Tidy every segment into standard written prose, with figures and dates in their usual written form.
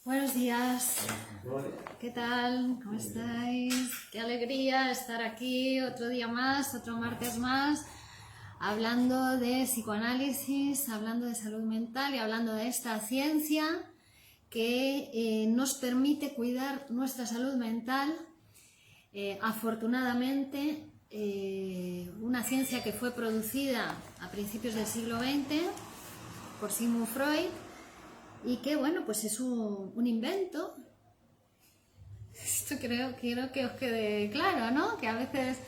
Buenos días, ¿qué tal? ¿Cómo estáis? Qué alegría estar aquí otro día más, otro martes más, hablando de psicoanálisis, hablando de salud mental y hablando de esta ciencia que nos permite cuidar nuestra salud mental. Afortunadamente, una ciencia que fue producida a principios del siglo XX por Sigmund Freud y que, bueno, pues es un invento. Esto quiero que os quede claro, ¿no? Que a veces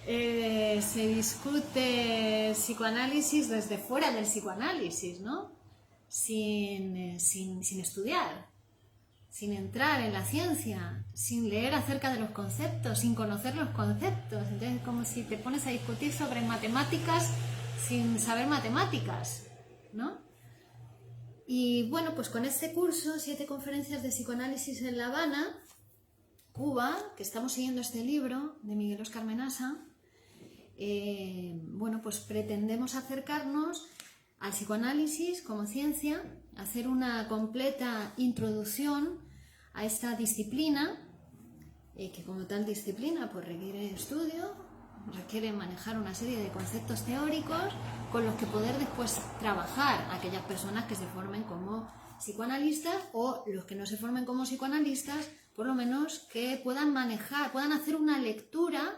se discute psicoanálisis desde fuera del psicoanálisis, ¿no? Sin estudiar, sin entrar en la ciencia, sin leer acerca de los conceptos, sin conocer los conceptos. Entonces, como si te pones a discutir sobre matemáticas sin saber matemáticas, ¿no? Y bueno, pues con este curso, 7 conferencias de psicoanálisis en La Habana, Cuba, que estamos siguiendo este libro de Miguel Óscar Menasa, bueno, pues pretendemos acercarnos al psicoanálisis como ciencia, hacer una completa introducción a esta disciplina, que como tal disciplina pues requiere estudio, requiere manejar una serie de conceptos teóricos con los que poder después trabajar a aquellas personas que se formen como psicoanalistas o los que no se formen como psicoanalistas, por lo menos que puedan manejar, puedan hacer una lectura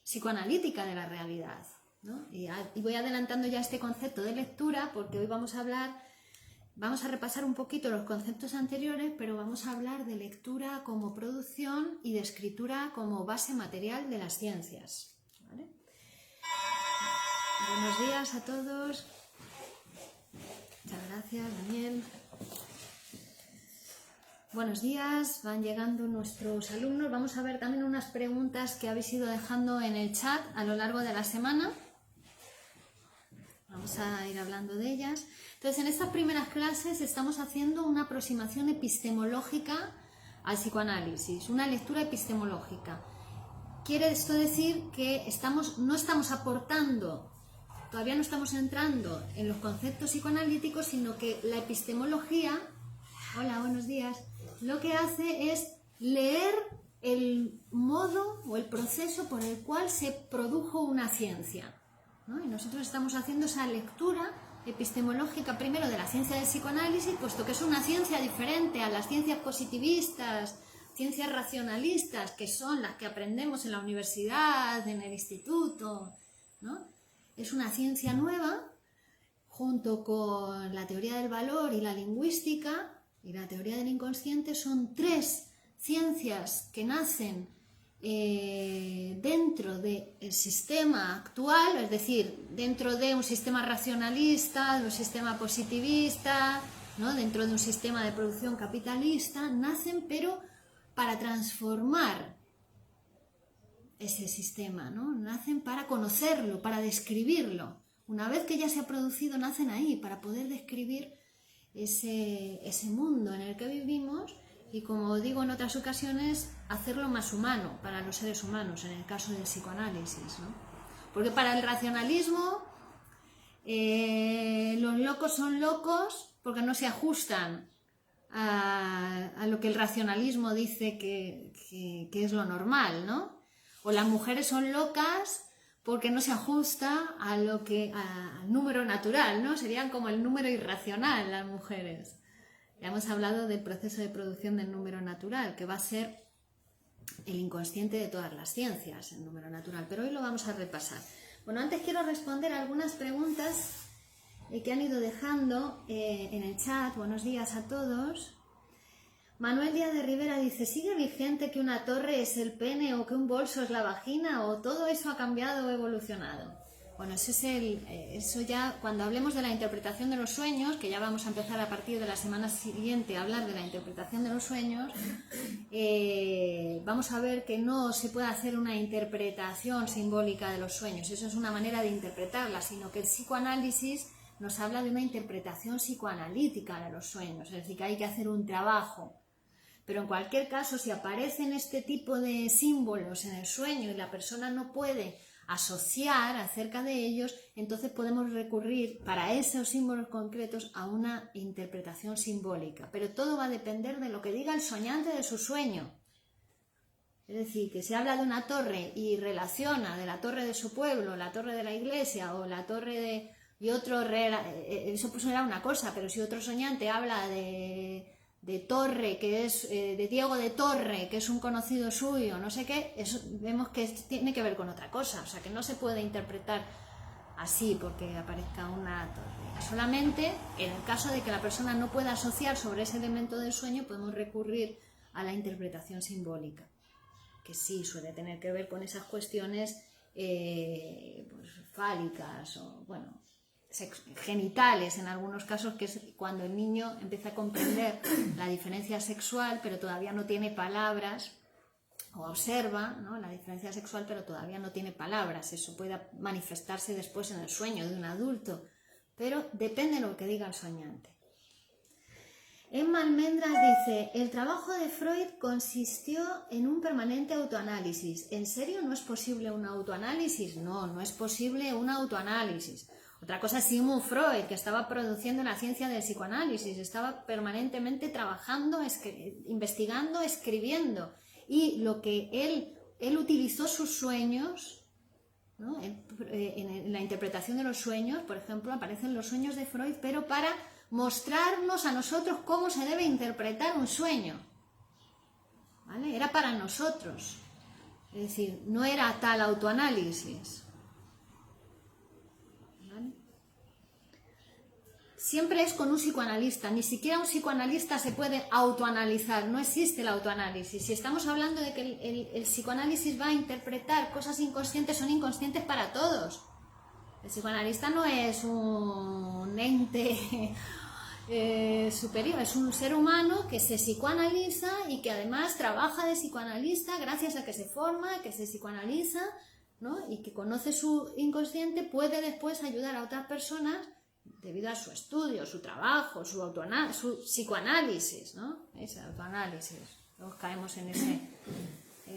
psicoanalítica de la realidad, ¿no? Y voy adelantando ya este concepto de lectura porque hoy vamos a repasar un poquito los conceptos anteriores, pero vamos a hablar de lectura como producción y de escritura como base material de las ciencias. ¿Vale? Buenos días a todos. Muchas gracias, Daniel. Buenos días, van llegando nuestros alumnos. Vamos a ver también unas preguntas que habéis ido dejando en el chat a lo largo de la semana. Vamos a ir hablando de ellas. Entonces, en estas primeras clases estamos haciendo una aproximación epistemológica al psicoanálisis, una lectura epistemológica. Quiere esto decir que no estamos aportando, todavía no estamos entrando en los conceptos psicoanalíticos, sino que la epistemología, hola, buenos días, lo que hace es leer el modo o el proceso por el cual se produjo una ciencia, ¿no? Y nosotros estamos haciendo esa lectura epistemológica primero de la ciencia del psicoanálisis, puesto que es una ciencia diferente a las ciencias positivistas, ciencias racionalistas, que son las que aprendemos en la universidad, en el instituto, ¿no? Es una ciencia nueva, junto con la teoría del valor y la lingüística y la teoría del inconsciente. Son 3 ciencias que nacen dentro del sistema actual, es decir, dentro de un sistema racionalista, de un sistema positivista, ¿no? Dentro de un sistema de producción capitalista, nacen pero para transformar ese sistema, ¿no? Nacen para conocerlo, para describirlo. Una vez que ya se ha producido, nacen ahí para poder describir ese mundo en el que vivimos y, como digo en otras ocasiones, hacerlo más humano para los seres humanos, en el caso del psicoanálisis, ¿no? Porque para el racionalismo los locos son locos porque no se ajustan a lo que el racionalismo dice que es lo normal, ¿no? O las mujeres son locas porque no se ajusta al número natural, ¿no? Serían como el número irracional las mujeres. Ya hemos hablado del proceso de producción del número natural, que va a ser el inconsciente de todas las ciencias, el número natural, pero hoy lo vamos a repasar. Bueno, antes quiero responder a algunas preguntas que han ido dejando en el chat. Buenos días a todos. Manuel Díaz de Rivera dice: ¿sigue vigente que una torre es el pene o que un bolso es la vagina, o todo eso ha cambiado o evolucionado? Bueno, eso ya cuando hablemos de la interpretación de los sueños, que ya vamos a empezar a partir de la semana siguiente a hablar de la interpretación de los sueños, vamos a ver que no se puede hacer una interpretación simbólica de los sueños. Eso es una manera de interpretarla, sino que el psicoanálisis nos habla de una interpretación psicoanalítica de los sueños, es decir, que hay que hacer un trabajo. Pero en cualquier caso, si aparecen este tipo de símbolos en el sueño y la persona no puede asociar acerca de ellos, entonces podemos recurrir para esos símbolos concretos a una interpretación simbólica. Pero todo va a depender de lo que diga el soñante de su sueño. Es decir, que si habla de una torre y relaciona de la torre de su pueblo, la torre de la iglesia o la torre de... y otro... eso pues era una cosa, pero si otro soñante habla de Torre, que es de Diego de Torre, que es un conocido suyo, no sé qué, eso vemos que tiene que ver con otra cosa, o sea que no se puede interpretar así porque aparezca una torre. Solamente en el caso de que la persona no pueda asociar sobre ese elemento del sueño, podemos recurrir a la interpretación simbólica, que sí suele tener que ver con esas cuestiones pues, fálicas o bueno, genitales en algunos casos, que es cuando el niño empieza a comprender la diferencia sexual pero todavía no tiene palabras, o observa, ¿no?, la diferencia sexual pero todavía no tiene palabras. Eso puede manifestarse después en el sueño de un adulto, pero depende de lo que diga el soñante. Emma Almendras dice: el trabajo de Freud consistió en un permanente autoanálisis. ¿En serio no es posible un autoanálisis? No, no es posible un autoanálisis. Otra cosa es Sigmund Freud, que estaba produciendo la ciencia del psicoanálisis, estaba permanentemente trabajando, investigando, escribiendo. Y lo que él utilizó sus sueños, ¿no?, en la interpretación de los sueños, por ejemplo, aparecen los sueños de Freud, pero para mostrarnos a nosotros cómo se debe interpretar un sueño, ¿vale? Era para nosotros, es decir, no era tal autoanálisis, ¿vale? Siempre es con un psicoanalista, ni siquiera un psicoanalista se puede autoanalizar, no existe el autoanálisis. Si estamos hablando de que el psicoanálisis va a interpretar cosas inconscientes, son inconscientes para todos. El psicoanalista no es un ente superior, es un ser humano que se psicoanaliza y que además trabaja de psicoanalista gracias a que se forma, que se psicoanaliza, ¿no?, y que conoce su inconsciente, puede después ayudar a otras personas debido a su estudio, su trabajo, su psicoanálisis, ¿no? Ese autoanálisis. Todos caemos en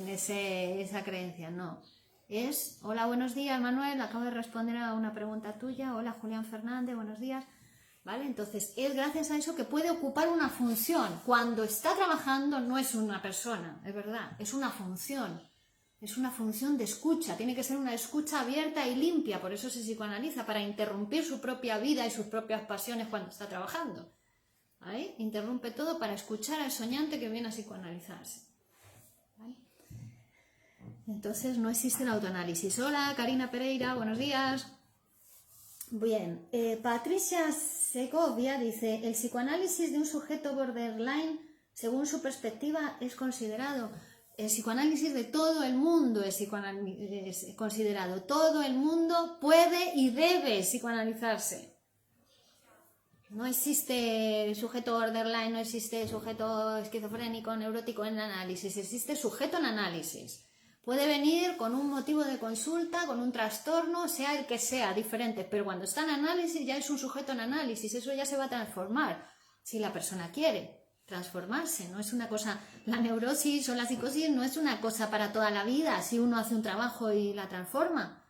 esa creencia, no. Es: hola, buenos días, Manuel, acabo de responder a una pregunta tuya. Hola, Julián Fernández, buenos días. ¿Vale? Entonces, es gracias a eso que puede ocupar una función. Cuando está trabajando no es una persona, es verdad, es una función de escucha, tiene que ser una escucha abierta y limpia, por eso se psicoanaliza, para interrumpir su propia vida y sus propias pasiones cuando está trabajando. ¿Vale? Interrumpe todo para escuchar al soñante que viene a psicoanalizarse. ¿Vale? Entonces no existe el autoanálisis. Hola, Karina Pereira, buenos días. Bien, Patricia Segovia dice: el psicoanálisis de un sujeto borderline, según su perspectiva, es considerado. El psicoanálisis de todo el mundo es considerado. Todo el mundo puede y debe psicoanalizarse. No existe sujeto borderline, no existe sujeto esquizofrénico, neurótico en análisis, existe sujeto en análisis. Puede venir con un motivo de consulta, con un trastorno, sea el que sea, diferente, pero cuando está en análisis ya es un sujeto en análisis, eso ya se va a transformar, si la persona quiere transformarse. No es una cosa, la neurosis o la psicosis no es una cosa para toda la vida, si uno hace un trabajo y la transforma,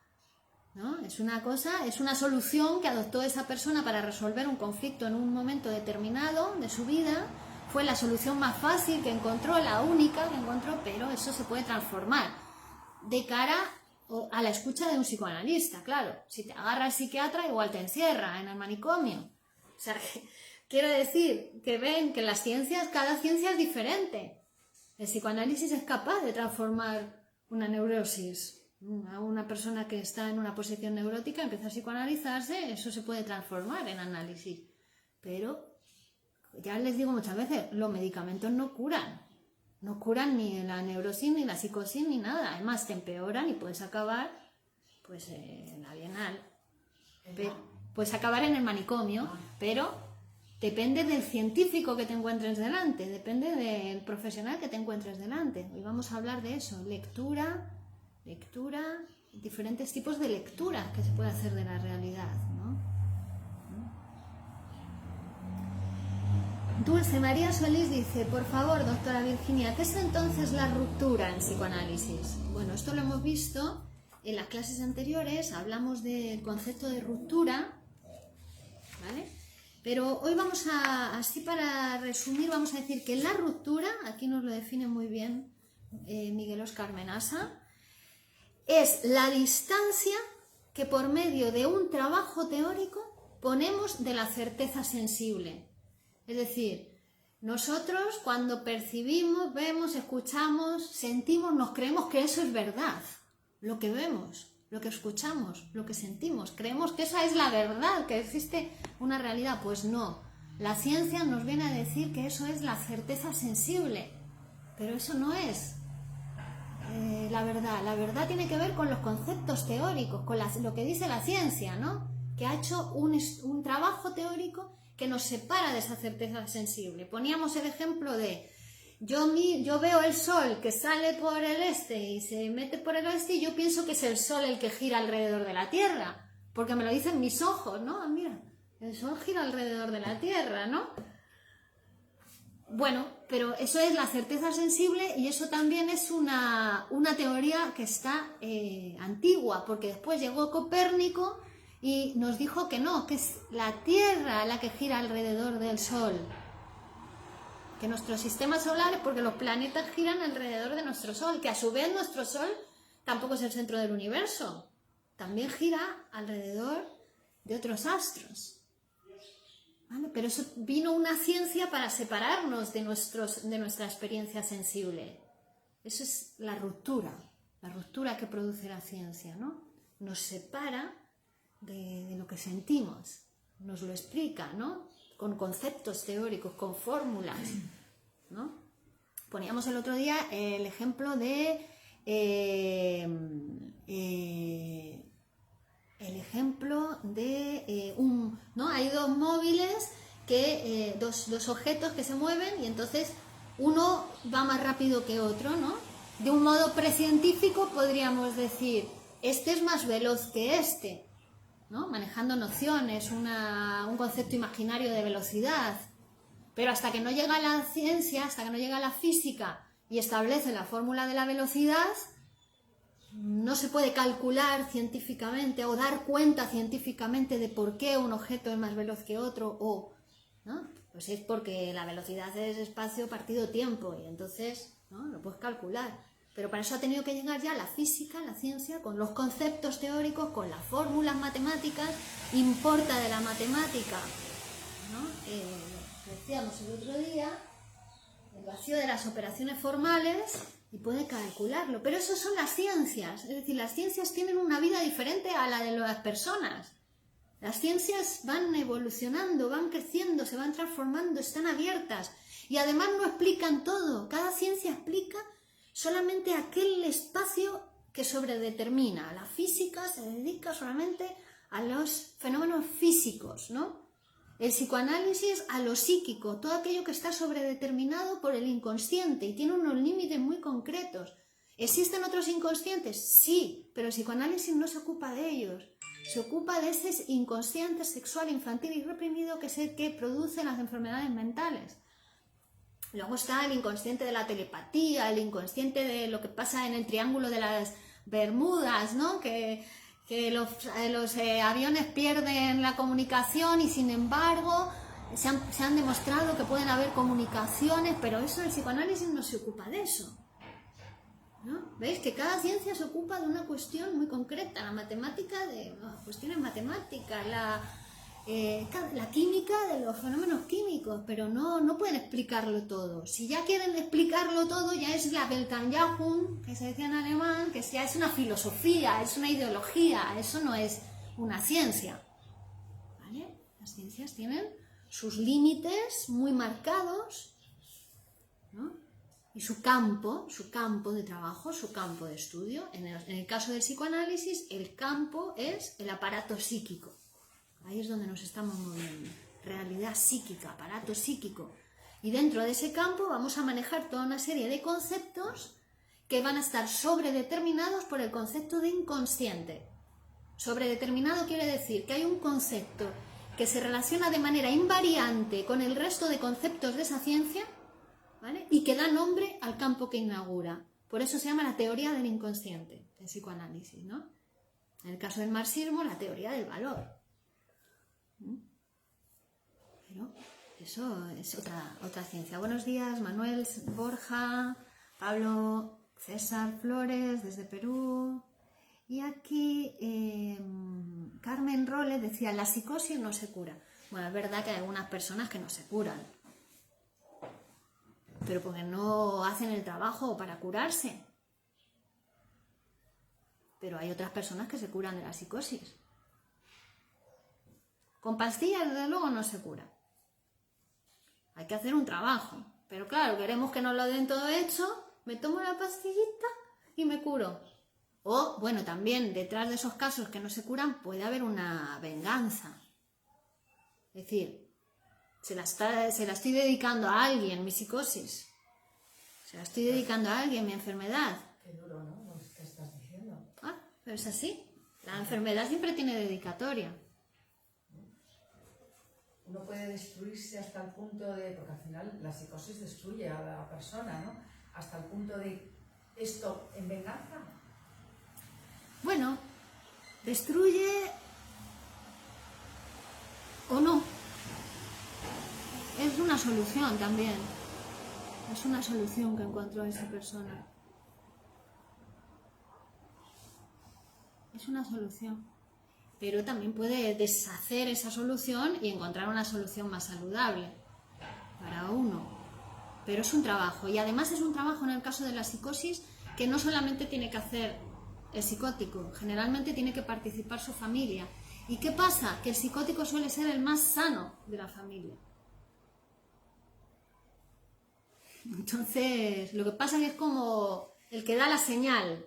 ¿no? Es una cosa, es una solución que adoptó esa persona para resolver un conflicto en un momento determinado de su vida. Fue la solución más fácil que encontró, la única que encontró, pero eso se puede transformar de cara a la escucha de un psicoanalista, claro. Si te agarra el psiquiatra, igual te encierra en el manicomio. O sea, quiero decir que ven que las ciencias, cada ciencia es diferente. El psicoanálisis es capaz de transformar una neurosis. A una persona que está en una posición neurótica empieza a psicoanalizarse, eso se puede transformar en análisis. Pero ya les digo muchas veces, los medicamentos no curan ni la neurosis, ni la psicosis, ni nada. Además te empeoran y puedes acabar pues en la Bienal. Puedes acabar en el manicomio, pero depende del científico que te encuentres delante, depende del profesional que te encuentres delante. Hoy vamos a hablar de eso, lectura, diferentes tipos de lectura que se puede hacer de la realidad, ¿no? Dulce María Solís dice: por favor, doctora Virginia, ¿qué es entonces la ruptura en psicoanálisis? Bueno, esto lo hemos visto en las clases anteriores hablamos del concepto de ruptura, ¿vale? Pero hoy vamos a, así para resumir, vamos a decir que la ruptura, aquí nos lo define muy bien Miguel Óscar Menasa, es la distancia que por medio de un trabajo teórico ponemos de la certeza sensible. Es decir, nosotros cuando percibimos, vemos, escuchamos, sentimos, nos creemos que eso es verdad. Lo que vemos, lo que escuchamos, lo que sentimos, creemos que esa es la verdad, que existe una realidad. Pues no, la ciencia nos viene a decir que eso es la certeza sensible, pero eso no es la verdad. La verdad tiene que ver con los conceptos teóricos, con lo que dice la ciencia, ¿no? Que ha hecho un trabajo teórico que nos separa de esa certeza sensible. Poníamos el ejemplo de yo veo el sol que sale por el este y se mete por el oeste y yo pienso que es el sol el que gira alrededor de la Tierra, porque me lo dicen mis ojos, ¿no? Ah, mira, el sol gira alrededor de la Tierra, ¿no? Bueno, pero eso es la certeza sensible y eso también es una teoría que está antigua, porque después llegó Copérnico y nos dijo que no, que es la Tierra la que gira alrededor del Sol. Que nuestro sistema solar es porque los planetas giran alrededor de nuestro Sol, que a su vez nuestro Sol tampoco es el centro del universo, también gira alrededor de otros astros. ¿Vale? Pero eso vino una ciencia para separarnos de nuestra experiencia sensible. Eso es la ruptura que produce la ciencia, ¿no? Nos separa de lo que sentimos, nos lo explica, ¿no? Con conceptos teóricos, con fórmulas, ¿no? Poníamos el otro día el ejemplo de ¿no? Hay dos móviles, dos objetos que se mueven y entonces uno va más rápido que otro, ¿no? De un modo precientífico podríamos decir, este es más veloz que este, ¿no? Manejando nociones, un concepto imaginario de velocidad. Pero hasta que no llega la ciencia, hasta que no llega la física y establece la fórmula de la velocidad, no se puede calcular científicamente o dar cuenta científicamente de por qué un objeto es más veloz que otro, ¿no? Pues es porque la velocidad es espacio partido tiempo y entonces, ¿no? Lo puedes calcular. Pero para eso ha tenido que llegar ya la física, la ciencia, con los conceptos teóricos, con las fórmulas matemáticas, importa de la matemática, ¿no? Decíamos el otro día, el vacío de las operaciones formales y puede calcularlo. Pero eso son las ciencias, es decir, las ciencias tienen una vida diferente a la de las personas. Las ciencias van evolucionando, van creciendo, se van transformando, están abiertas y además no explican todo. Cada ciencia explica solamente aquel espacio que sobredetermina. La física se dedica solamente a los fenómenos físicos, ¿no? El psicoanálisis a lo psíquico, todo aquello que está sobredeterminado por el inconsciente y tiene unos límites muy concretos. ¿Existen otros inconscientes? Sí, pero el psicoanálisis no se ocupa de ellos. Se ocupa de ese inconsciente sexual, infantil y reprimido que es el que produce las enfermedades mentales. Luego está el inconsciente de la telepatía, el inconsciente de lo que pasa en el triángulo de las Bermudas, ¿no? Que los aviones pierden la comunicación y sin embargo se han demostrado que pueden haber comunicaciones, pero eso el psicoanálisis no se ocupa de eso, ¿no? ¿Veis? Que cada ciencia se ocupa de una cuestión muy concreta, la matemática de cuestiones matemáticas, la química de los fenómenos químicos, pero no pueden explicarlo todo. Si ya quieren explicarlo todo, ya es la Weltanschauung, que se decía en alemán, que ya es una filosofía, es una ideología, eso no es una ciencia, ¿vale? Las ciencias tienen sus límites muy marcados, ¿no? Y su campo de trabajo, su campo de estudio. En el caso del psicoanálisis, el campo es el aparato psíquico. Ahí es donde nos estamos moviendo. Realidad psíquica, aparato psíquico. Y dentro de ese campo vamos a manejar toda una serie de conceptos que van a estar sobredeterminados por el concepto de inconsciente. Sobredeterminado quiere decir que hay un concepto que se relaciona de manera invariante con el resto de conceptos de esa ciencia, ¿vale? Y que da nombre al campo que inaugura. Por eso se llama la teoría del inconsciente, el psicoanálisis, ¿no? En el caso del marxismo, la teoría del valor. Pero eso es otra ciencia. Buenos días, Manuel, Borja, Pablo, César Flores, desde Perú. Y aquí Carmen Rolle decía, la psicosis no se cura. Bueno, es verdad que hay algunas personas que no se curan, pero porque no hacen el trabajo para curarse. Pero hay otras personas que se curan de la psicosis. Con pastillas, desde luego, no se cura. Hay que hacer un trabajo. Pero claro, queremos que nos lo den todo hecho, me tomo la pastillita y me curo. O, bueno, también detrás de esos casos que no se curan puede haber una venganza. Es decir, se la estoy dedicando a alguien, mi psicosis. Se la estoy dedicando a alguien, mi enfermedad. Qué duro, ¿no? Lo que estás diciendo. Ah, pero es así. La enfermedad siempre tiene dedicatoria. Uno puede destruirse hasta el punto de... Porque al final la psicosis destruye a la persona, ¿no? Hasta el punto de esto en venganza. Bueno, destruye o no. Es una solución también. Es una solución que encontró esa persona. Es una solución. Pero también puede deshacer esa solución y encontrar una solución más saludable para uno. Pero es un trabajo. Y además es un trabajo en el caso de la psicosis que no solamente tiene que hacer el psicótico. Generalmente tiene que participar su familia. ¿Y qué pasa? Que el psicótico suele ser el más sano de la familia. Entonces, lo que pasa es que es como el que da la señal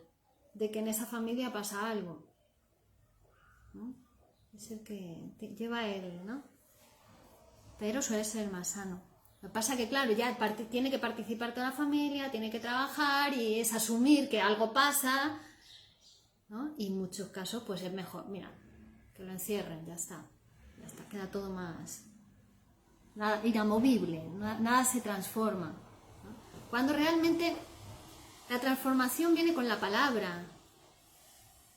de que en esa familia pasa algo, ¿no? Es el que lleva él, ¿no? Pero suele ser el más sano. Lo que pasa es que, claro, ya tiene que participar toda la familia, tiene que trabajar y es asumir que algo pasa, ¿no? Y en muchos casos, pues es mejor, mira, que lo encierren, ya está, queda todo más inamovible, nada se transforma, ¿no? Cuando realmente la transformación viene con la palabra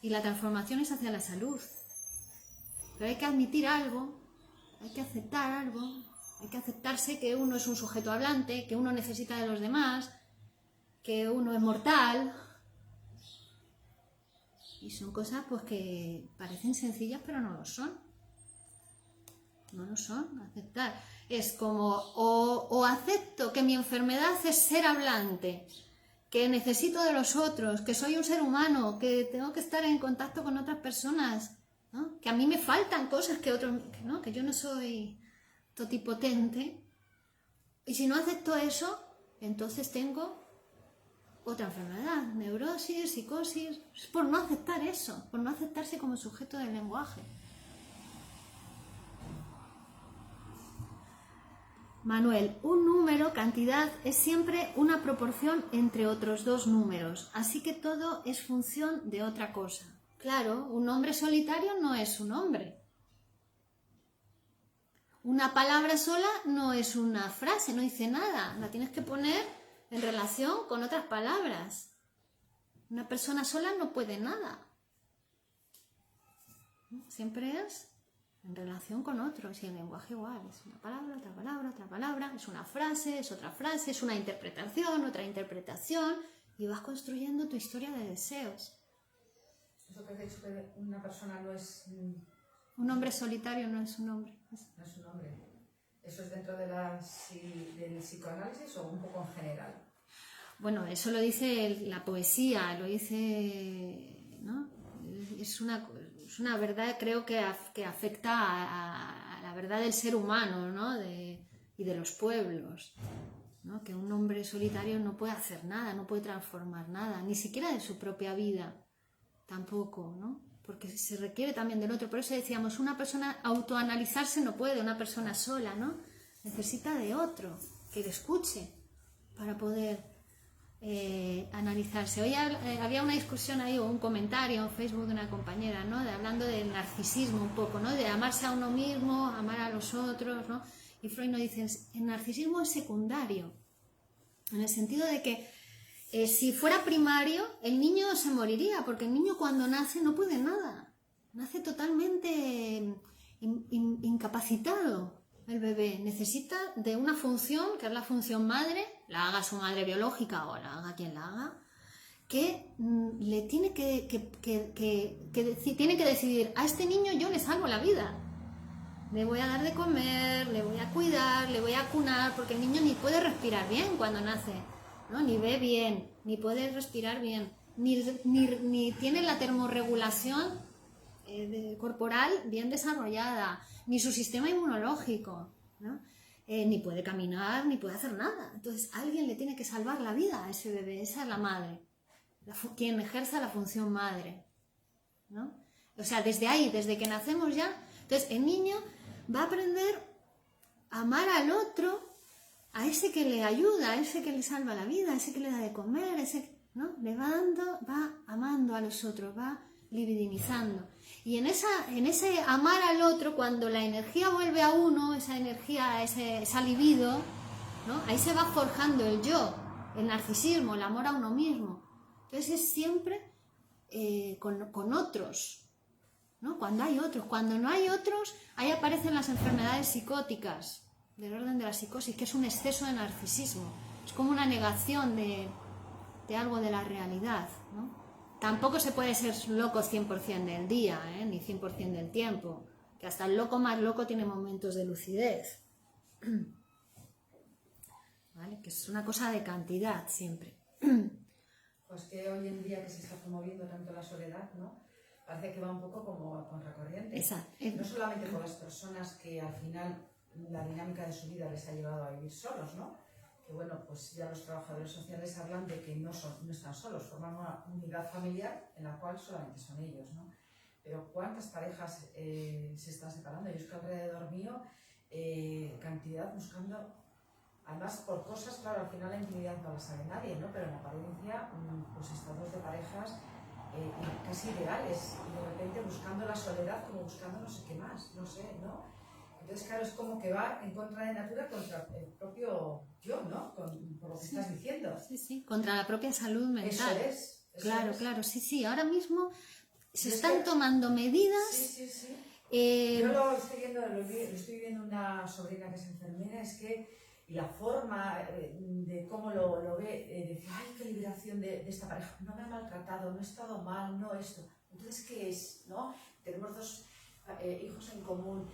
y la transformación es hacia la salud. Pero hay que admitir algo, hay que aceptar algo, hay que aceptarse que uno es un sujeto hablante, que uno necesita de los demás, que uno es mortal. Y son cosas pues que parecen sencillas pero no lo son. No lo son, aceptar. Es como o acepto que mi enfermedad es ser hablante, que necesito de los otros, que soy un ser humano, que tengo que estar en contacto con otras personas, ¿no? Que a mí me faltan cosas que otros, ¿no? Que yo no soy totipotente. Y si no acepto eso, entonces tengo otra enfermedad, neurosis, psicosis. Es por no aceptar eso, por no aceptarse como sujeto del lenguaje. Manuel, un número, cantidad, es siempre una proporción entre otros dos números, así que todo es función de otra cosa. Claro, un nombre solitario no es un nombre. Una palabra sola no es una frase, no dice nada, la tienes que poner en relación con otras palabras. Una persona sola no puede nada. Siempre es en relación con otros, y el lenguaje igual, es una palabra, otra palabra, otra palabra, es una frase, es otra frase, es una interpretación, otra interpretación, y vas construyendo tu historia de deseos. Eso que has dicho que una persona no es... Un hombre solitario no es un hombre. No es un hombre. ¿Eso es dentro de del psicoanálisis o un poco en general? Bueno, eso lo dice la poesía, lo dice, ¿no? Es una verdad, creo que afecta a la verdad del ser humano, ¿no? Y de los pueblos, ¿no? Que un hombre solitario no puede hacer nada, no puede transformar nada, ni siquiera de su propia vida, tampoco, ¿no? Porque se requiere también del otro. Por eso decíamos, una persona autoanalizarse no puede, una persona sola, ¿no? Necesita de otro, que le escuche para poder analizarse. Hoy había una discusión ahí o un comentario en Facebook de una compañera, ¿no? Hablando del narcisismo un poco, ¿no? De amarse a uno mismo, amar a los otros, ¿no? Y Freud nos dice, el narcisismo es secundario, en el sentido de que Si fuera primario, el niño se moriría, porque el niño cuando nace no puede nada. Nace totalmente incapacitado el bebé. Necesita de una función, que es la función madre, la haga su madre biológica o la haga quien la haga, que le tiene tiene que decidir, a este niño yo le salvo la vida. Le voy a dar de comer, le voy a cuidar, le voy a acunar, porque el niño ni puede respirar bien cuando nace, ¿no? Ni ve bien, ni puede respirar bien, ni tiene la termorregulación corporal bien desarrollada, ni su sistema inmunológico, ¿no? Ni puede caminar, ni puede hacer nada. Entonces alguien le tiene que salvar la vida a ese bebé, esa es la madre, quien ejerza la función madre, ¿no? O sea, desde ahí, desde que nacemos ya, entonces el niño va a aprender a amar al otro, a ese que le ayuda, a ese que le salva la vida, a ese que le da de comer, ¿no? Le va dando, va amando a los otros, va libidinizando. Y en ese amar al otro, cuando la energía vuelve a uno, esa energía, esa libido, ¿no? Ahí se va forjando el yo, el narcisismo, el amor a uno mismo. Entonces es siempre con otros, ¿no? Cuando hay otros. Cuando no hay otros, ahí aparecen las enfermedades psicóticas del orden de la psicosis, que es un exceso de narcisismo. Es como una negación de algo de la realidad, ¿no? Tampoco se puede ser loco 100% del día, ni 100% del tiempo, que hasta el loco más loco tiene momentos de lucidez. ¿Vale? Que es una cosa de cantidad siempre. Pues que hoy en día que se está promoviendo tanto la soledad, ¿no? Parece que va un poco como contracorriente. Exacto. No solamente por las personas que al final la dinámica de su vida les ha llevado a vivir solos, ¿no? Que bueno, pues ya los trabajadores sociales hablan de que no están solos, forman una unidad familiar en la cual solamente son ellos, ¿no? Pero ¿cuántas parejas se están separando? Yo es que alrededor mío, cantidad buscando, además por cosas, claro, al final la intimidad no la sabe nadie, ¿no? Pero en apariencia, pues estados de parejas casi ideales, y de repente buscando la soledad como buscando no sé qué más, no sé, ¿no? Entonces, claro, es como que va en contra de natura contra el propio yo, ¿no? Por lo que estás diciendo. Sí, sí, contra la propia salud mental. Eso es. Claro, claro, sí, sí. Ahora mismo se están tomando medidas. Sí, sí, sí. Yo lo estoy viendo una sobrina que es enfermera, es que la forma de cómo lo ve, decir, ay, qué liberación de esta pareja, no me ha maltratado, no he estado mal, no esto. Entonces, ¿qué es? ¿No? Tenemos dos hijos en común.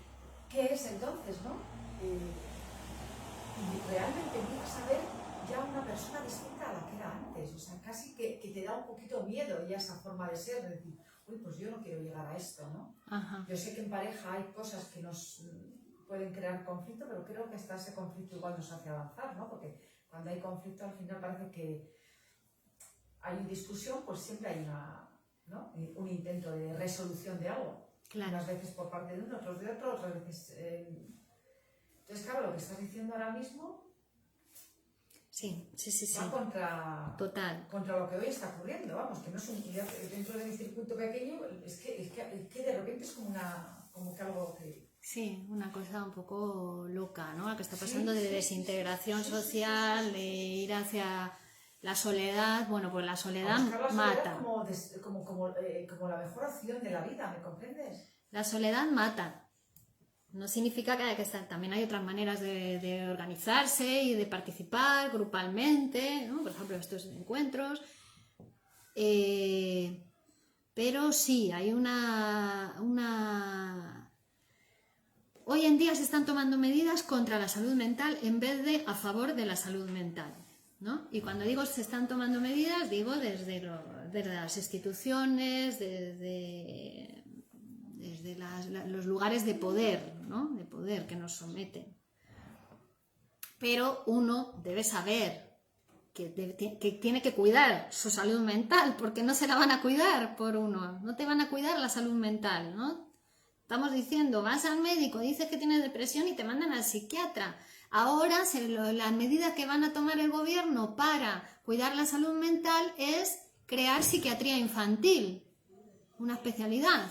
¿Qué es entonces, no? Y realmente empiezas a ver ya una persona distinta a la que era antes, o sea, casi que te da un poquito miedo ya esa forma de ser, de decir, uy, pues yo no quiero llegar a esto, ¿no? Ajá. Yo sé que en pareja hay cosas que nos pueden crear conflicto, pero creo que hasta ese conflicto igual nos hace avanzar, ¿no? Porque cuando hay conflicto al final parece que hay discusión, pues siempre hay un intento de resolución de algo. Claro. Unas veces por parte de uno, otros de otro, otras veces... Entonces, claro, lo que estás diciendo ahora mismo sí. va contra lo que hoy está ocurriendo, vamos, que no es dentro de mi circuito pequeño, es que de repente es como que algo que... Sí, una cosa un poco loca, ¿no? La que está pasando de desintegración social, de ir hacia la soledad. Bueno, pues la soledad mata. Como la mejor opción de la vida, ¿me comprendes? La soledad mata. No significa que haya que estar. También hay otras maneras de organizarse y de participar grupalmente, ¿no? Por ejemplo, estos encuentros. Pero sí, hay Hoy en día se están tomando medidas contra la salud mental en vez de a favor de la salud mental, ¿no? Y cuando digo se están tomando medidas, digo desde las instituciones, desde los lugares de poder, ¿no? De poder que nos someten. Pero uno debe saber que tiene que cuidar su salud mental, porque no se la van a cuidar por uno, no te van a cuidar la salud mental, ¿no? Estamos diciendo, vas al médico, dices que tienes depresión y te mandan al psiquiatra. Ahora la medida que van a tomar el gobierno para cuidar la salud mental es crear psiquiatría infantil, una especialidad,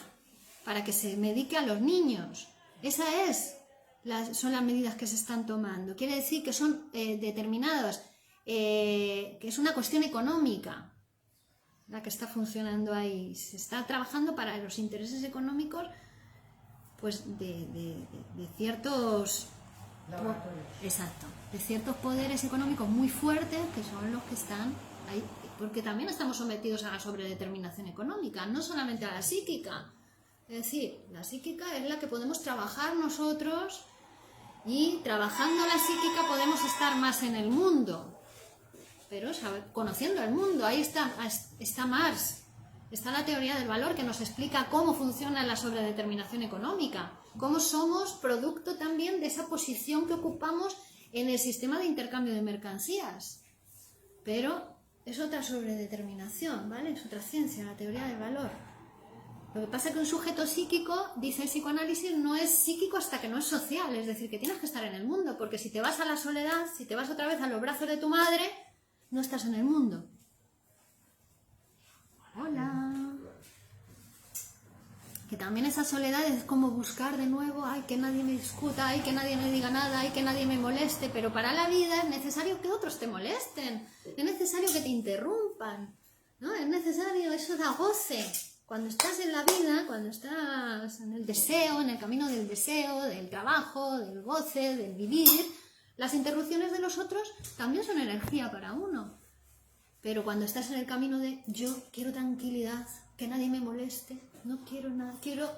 para que se medique a los niños. Son las medidas que se están tomando. Quiere decir que son determinadas que es una cuestión económica la que está funcionando ahí. Se está trabajando para los intereses económicos pues de ciertos exacto, de ciertos poderes económicos muy fuertes que son los que están ahí, porque también estamos sometidos a la sobredeterminación económica, no solamente a la psíquica. Es decir, la psíquica es la que podemos trabajar nosotros y trabajando la psíquica podemos estar más en el mundo, pero conociendo el mundo. Ahí está Marx, está la teoría del valor que nos explica cómo funciona la sobredeterminación económica, cómo somos producto también de esa posición que ocupamos en el sistema de intercambio de mercancías. Pero es otra sobredeterminación, ¿vale? Es otra ciencia, la teoría del valor. Lo que pasa es que un sujeto psíquico, dice el psicoanálisis, no es psíquico hasta que no es social, es decir, que tienes que estar en el mundo, porque si te vas a la soledad, si te vas otra vez a los brazos de tu madre, no estás en el mundo. Hola. Que también esa soledad es como buscar de nuevo, ay, que nadie me discuta, ay, que nadie me diga nada, ay, que nadie me moleste, pero para la vida es necesario que otros te molesten, es necesario que te interrumpan, ¿no? Es necesario, eso da goce. Cuando estás en la vida, cuando estás en el deseo, en el camino del deseo, del trabajo, del goce, del vivir, las interrupciones de los otros también son energía para uno. Pero cuando estás en el camino de yo quiero tranquilidad, que nadie me moleste, no quiero nada, quiero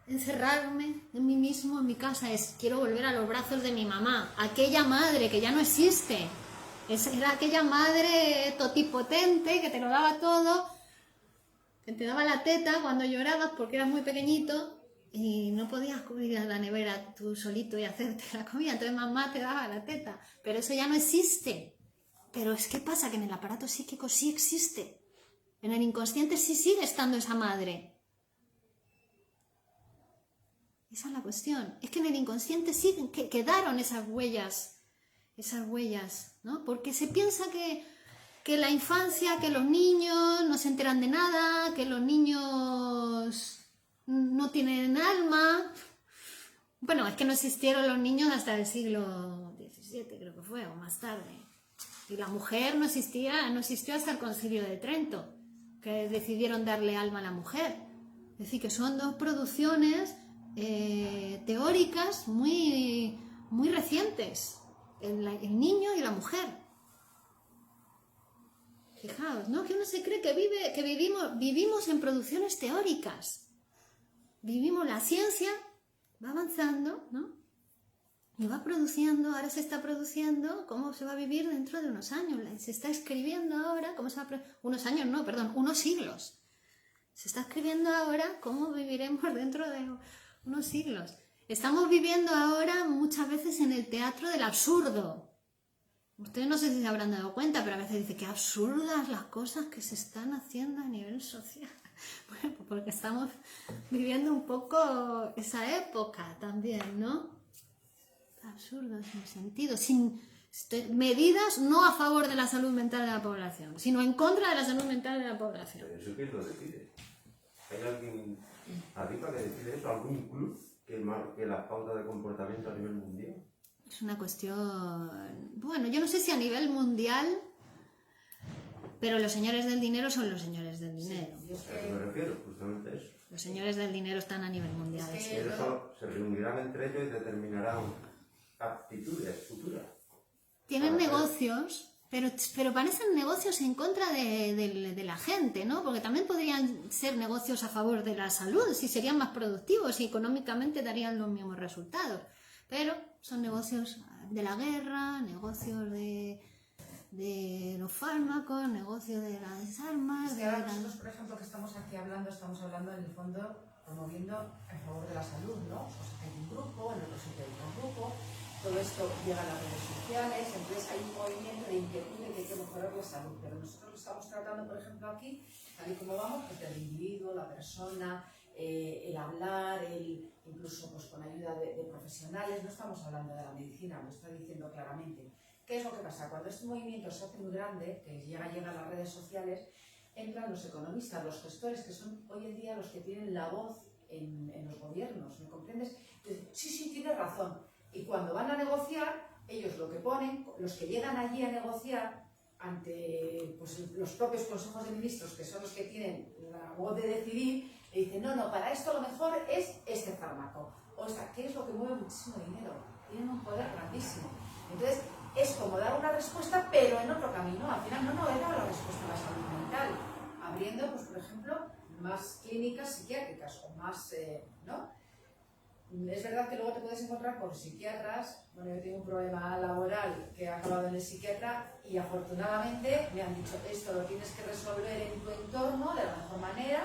encerrarme en mí mismo, en mi casa, quiero volver a los brazos de mi mamá, aquella madre que ya no existe. Era aquella madre totipotente que te lo daba todo, que te daba la teta cuando llorabas porque eras muy pequeñito y no podías ir a la nevera tú solito y hacerte la comida, entonces mamá te daba la teta, pero eso ya no existe. Pero es que pasa que en el aparato psíquico sí existe, en el inconsciente sí sigue estando esa madre. Esa es la cuestión, es que en el inconsciente sí quedaron esas huellas, ¿no? Porque se piensa que la infancia, que los niños no se enteran de nada, que los niños no tienen alma. Bueno, es que no existieron los niños hasta el siglo XVII, creo que fue, o más tarde. Y la mujer no existió hasta el Concilio de Trento, que decidieron darle alma a la mujer. Es decir, que son dos producciones teóricas muy, muy recientes, el niño y la mujer. Fijaos, ¿no? Que uno se cree que vivimos en producciones teóricas. Vivimos, la ciencia va avanzando, ¿no? Y va produciendo, ahora se está produciendo cómo se va a vivir dentro de unos años. Se está escribiendo ahora cómo se va a unos siglos. Se está escribiendo ahora cómo viviremos dentro de unos siglos. Estamos viviendo ahora muchas veces en el teatro del absurdo. Ustedes no sé si se habrán dado cuenta, pero a veces dicen que absurdas las cosas que se están haciendo a nivel social. Bueno, pues porque estamos viviendo un poco esa época también, ¿no? Absurdo, sin sentido, sin medidas no a favor de la salud mental de la población, sino en contra de la salud mental de la población. ¿Pero eso quién lo decide? ¿Hay alguien arriba que decide eso? ¿Algún club que marque las pautas de comportamiento a nivel mundial? Es una cuestión... Bueno, yo no sé si a nivel mundial, pero los señores del dinero son los señores del dinero. Sí, a eso me refiero, justamente a eso. Los señores del dinero están a nivel mundial. Y eso se reunirán entre ellos y determinarán actitudes futuras. Tienen negocios, pero parecen negocios en contra de la gente, ¿no? Porque también podrían ser negocios a favor de la salud, si serían más productivos y económicamente darían los mismos resultados. Pero son negocios de la guerra, negocios de los fármacos, negocios de las armas... Nosotros, por ejemplo, que estamos aquí hablando, estamos hablando en el fondo promoviendo a favor de la salud, ¿no? O sea, hay un grupo, en otro sitio hay otro grupo, todo esto llega a las redes sociales, entonces hay un movimiento de inquietud de que hay que mejorar la salud, pero nosotros estamos tratando, por ejemplo, aquí, tal y como vamos, pues del individuo, la persona, el hablar, incluso pues, con ayuda de profesionales, no estamos hablando de la medicina, lo estoy diciendo claramente. ¿Qué es lo que pasa? Cuando este movimiento se hace muy grande, que llega a las redes sociales, entran los economistas, los gestores, que son hoy en día los que tienen la voz en los gobiernos, ¿me comprendes? Entonces, sí, tienes razón. Y cuando van a negociar, ellos lo que ponen, los que llegan allí a negociar ante pues, los propios consejos de ministros, que son los que tienen la voz de decidir, le dicen, no, para esto lo mejor es este fármaco. O sea, ¿qué es lo que mueve muchísimo dinero? Tienen un poder grandísimo. Entonces, es como dar una respuesta, pero en otro camino. Al final, no era la respuesta a la salud mental. Abriendo, pues, por ejemplo, más clínicas psiquiátricas o más, ¿no? Es verdad que luego te puedes encontrar con psiquiatras. Bueno, yo tengo un problema laboral que he acabado en el psiquiatra y afortunadamente me han dicho, esto lo tienes que resolver en tu entorno de la mejor manera,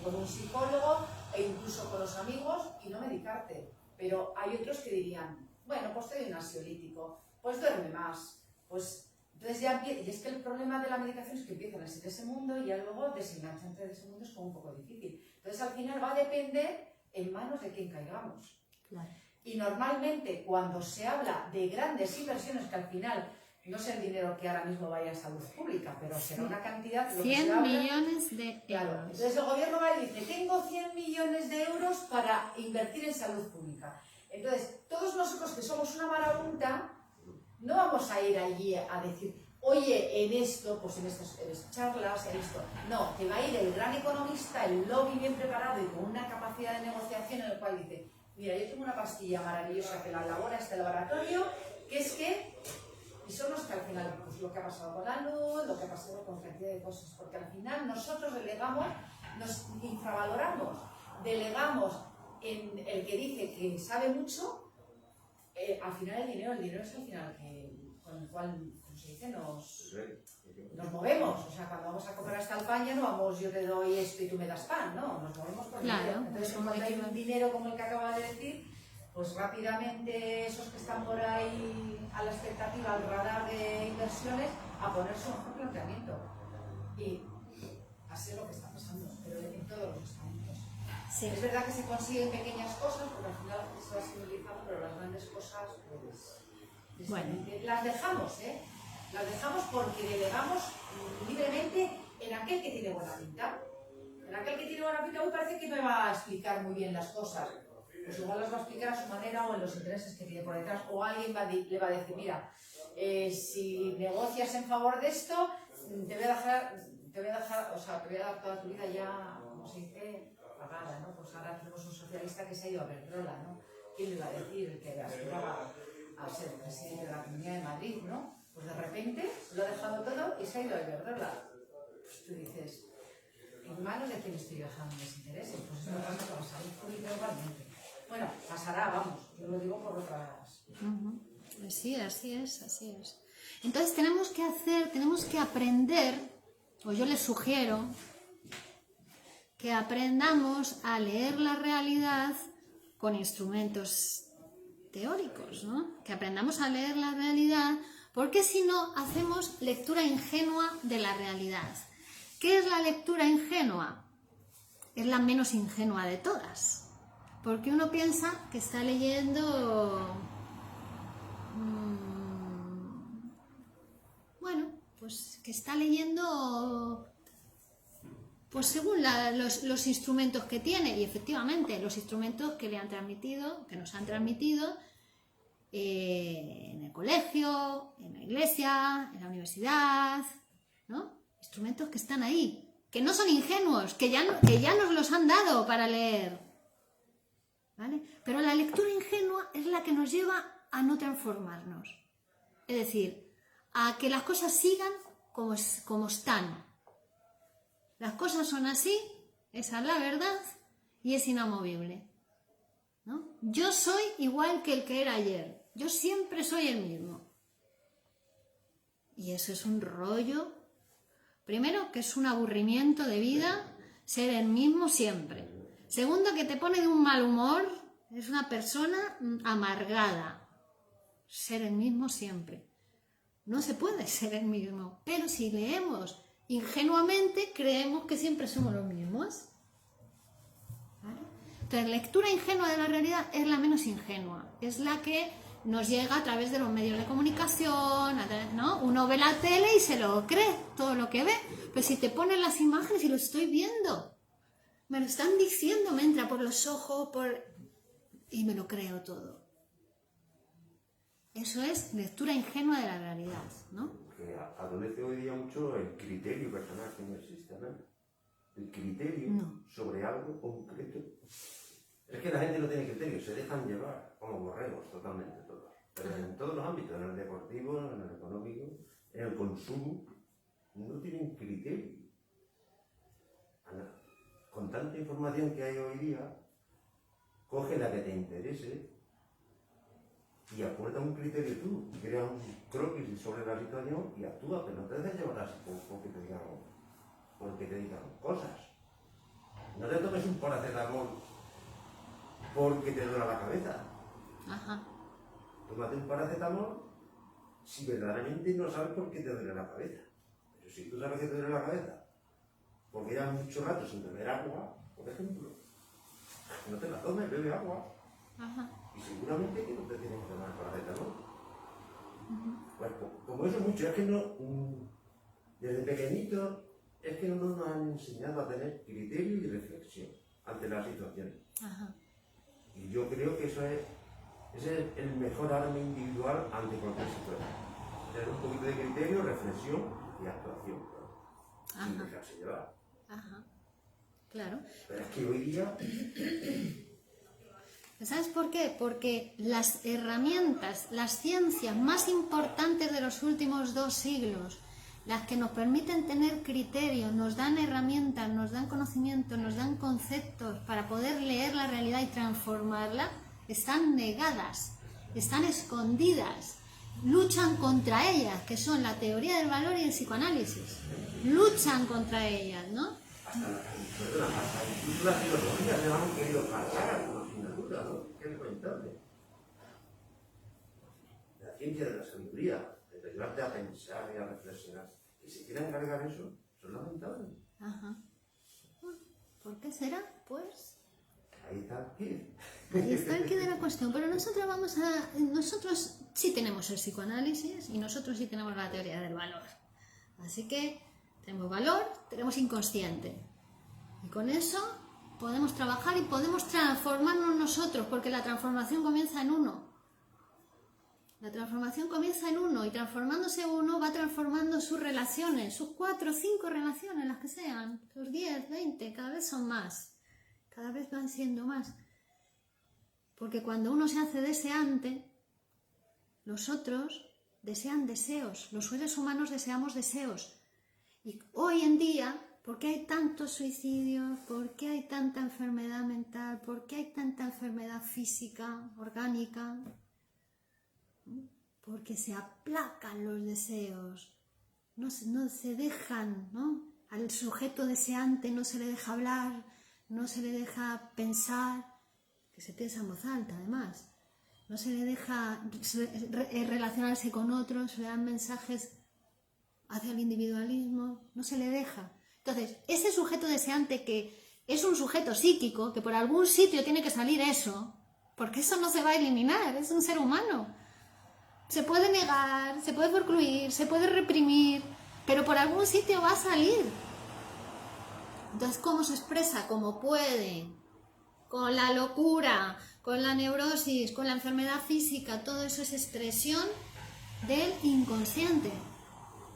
con un psicólogo e incluso con los amigos y no medicarte. Pero hay otros que dirían, bueno, pues te doy un ansiolítico, pues duerme más, pues... Entonces ya y es que el problema de la medicación es que empiezan así de ese mundo y ya luego desengancharte de ese mundo es como un poco difícil. Entonces al final va a depender en manos de quién caigamos. Claro. Y normalmente cuando se habla de grandes inversiones, que al final no sé el dinero que ahora mismo vaya a salud pública, pero será una cantidad... 100 millones de euros. Claro, entonces el gobierno va y dice, tengo 100 millones de euros para invertir en salud pública. Entonces, todos nosotros que somos una marabunta, no vamos a ir allí a decir, oye, en esto, pues en estas charlas, en esto. No, te va a ir el gran economista, el lobby bien preparado y con una capacidad de negociación en el cual dice, mira, yo tengo una pastilla maravillosa que la elabora este laboratorio, que es que... Y son los que al final, pues lo que ha pasado con la luz, lo que ha pasado con cantidad de cosas, porque al final nosotros delegamos, nos infravaloramos, delegamos en el que dice que sabe mucho, al final el dinero es al final con el cual, como se dice, nos movemos. O sea, cuando vamos a comprar esta España no vamos, yo te doy esto y tú me das pan, no, nos movemos por dinero. Entonces, cuando hay un dinero como el que acaba de decir, pues rápidamente esos que están por ahí a la expectativa, al radar de inversiones, a ponerse un mejor planteamiento. Y así es lo que está pasando, pero en todos los estamentos. Sí. Es verdad que se consiguen pequeñas cosas, porque al final se va simbolizando, pero las grandes cosas, pues... Bueno. Las dejamos, ¿eh? Las dejamos porque delegamos libremente en aquel que tiene buena pinta. En aquel que tiene buena pinta, hoy parece que me va a explicar muy bien las cosas. Pues igual las va a explicar a su manera o en los intereses que tiene por detrás, o alguien le va a decir, mira, si negocias en favor de esto, te voy a dejar, o sea, te voy a dar toda tu vida ya, como se dice, pagada, ¿no? Pues ahora tenemos un socialista que se ha ido a Iberdrola, ¿no? ¿Quién le iba a decir que aspiraba a ser presidente de la Comunidad de Madrid, ¿no? Pues de repente lo ha dejado todo y se ha ido a Iberdrola. Pues tú dices, ¿en manos de quién estoy dejando mis intereses? Pues eso no pasa con la salud pública igualmente. Bueno, pasará, vamos, yo lo digo por otras... Sí, así es. Entonces tenemos que aprender, o yo les sugiero, que aprendamos a leer la realidad con instrumentos teóricos, ¿no? Que aprendamos a leer la realidad, porque si no, hacemos lectura ingenua de la realidad. ¿Qué es la lectura ingenua? Es la menos ingenua de todas. Porque uno piensa que está leyendo, bueno, pues que está leyendo, pues según los instrumentos que tiene, y efectivamente los instrumentos que le han transmitido, que nos han transmitido en el colegio, en la iglesia, en la universidad, ¿no? Instrumentos que están ahí, que no son ingenuos, que ya nos los han dado para leer. ¿Vale? Pero la lectura ingenua es la que nos lleva a no transformarnos. Es decir, a que las cosas sigan como están. Las cosas son así, esa es la verdad y es inamovible, ¿no? Yo soy igual que el que era ayer. Yo siempre soy el mismo. Y eso es un rollo. Primero, que es un aburrimiento de vida ser el mismo siempre. Segundo, que te pone de un mal humor, es una persona amargada. Ser el mismo siempre. No se puede ser el mismo, pero si leemos ingenuamente, creemos que siempre somos los mismos. ¿Vale? Entonces, lectura ingenua de la realidad es la menos ingenua, es la que nos llega a través de los medios de comunicación, ¿no? Uno ve la tele y se lo cree, todo lo que ve, pero si te ponen las imágenes y lo estoy viendo, me lo están diciendo, me entra por los ojos, y me lo creo todo. Eso es lectura ingenua de la realidad, ¿no? Que adolece hoy día mucho el criterio personal que no existe, ¿no? El criterio sobre algo concreto. Es que la gente no tiene criterio, se dejan llevar como borregos totalmente todos. Pero en todos los ámbitos, en el deportivo, en el económico, en el consumo, no tienen criterio. Con tanta información que hay hoy día, coge la que te interese y aporta un criterio tú, crea un croquis sobre la situación y actúa, pero no te dejes llevar así porque te digan cosas. No te tomes un paracetamol porque te duele la cabeza. Ajá. Tómate un paracetamol si verdaderamente no sabes por qué te duele la cabeza. Pero si tú sabes que te duele la cabeza porque llevas mucho rato sin beber agua, por ejemplo, no te la tomes, bebe agua. Ajá. Y seguramente que no te tienes que tomar paracetamol. Pues como eso mucho, es que no, desde pequeñito, es que no nos han enseñado a tener criterio y reflexión ante las situaciones. Ajá. Y yo creo que ese es el mejor arma individual ante cualquier situación. Tener un poquito de criterio, reflexión y actuación, ¿no? Sin dejarse llevar. Ajá. Claro. Pero es que hoy día... ¿Sabes por qué? Porque las herramientas, las ciencias más importantes de los últimos 2 siglos, las que nos permiten tener criterio, nos dan herramientas, nos dan conocimiento, nos dan conceptos para poder leer la realidad y transformarla, están negadas, están escondidas, luchan contra ellas, que son la teoría del valor y el psicoanálisis. Luchan contra ellas, ¿no? Incluso la filosofía se la han querido pasar como asignatura, ¿no? Que es lamentable. La ciencia de la sabiduría, de ayudarte a pensar y a reflexionar. Y si quieren cargar eso es lamentable. Ajá. ¿Por qué será? Pues... ahí está el quid. Ahí está el quid de la cuestión. Pero nosotros sí tenemos el psicoanálisis y nosotros sí tenemos la teoría del valor. Así que tenemos valor, tenemos inconsciente. Y con eso podemos trabajar y podemos transformarnos nosotros, porque la transformación comienza en uno. La transformación comienza en uno y transformándose uno va transformando sus relaciones, sus 4 o 5 relaciones, las que sean, sus 10, 20, cada vez son más, cada vez van siendo más. Porque cuando uno se hace deseante, los otros desean deseos, los seres humanos deseamos deseos. Y hoy en día, ¿por qué hay tantos suicidios? ¿Por qué hay tanta enfermedad mental? ¿Por qué hay tanta enfermedad física, orgánica? Porque se aplacan los deseos, no se dejan, ¿no? Al sujeto deseante no se le deja hablar, no se le deja pensar, que se piensa en voz alta además, no se le deja relacionarse con otros, se le dan mensajes hacia el individualismo, no se le deja. Entonces, ese sujeto deseante que es un sujeto psíquico, que por algún sitio tiene que salir eso, porque eso no se va a eliminar, es un ser humano. Se puede negar, se puede forcluir, se puede reprimir, pero por algún sitio va a salir. Entonces, ¿cómo se expresa? Como puede, con la locura, con la neurosis, con la enfermedad física, todo eso es expresión del inconsciente.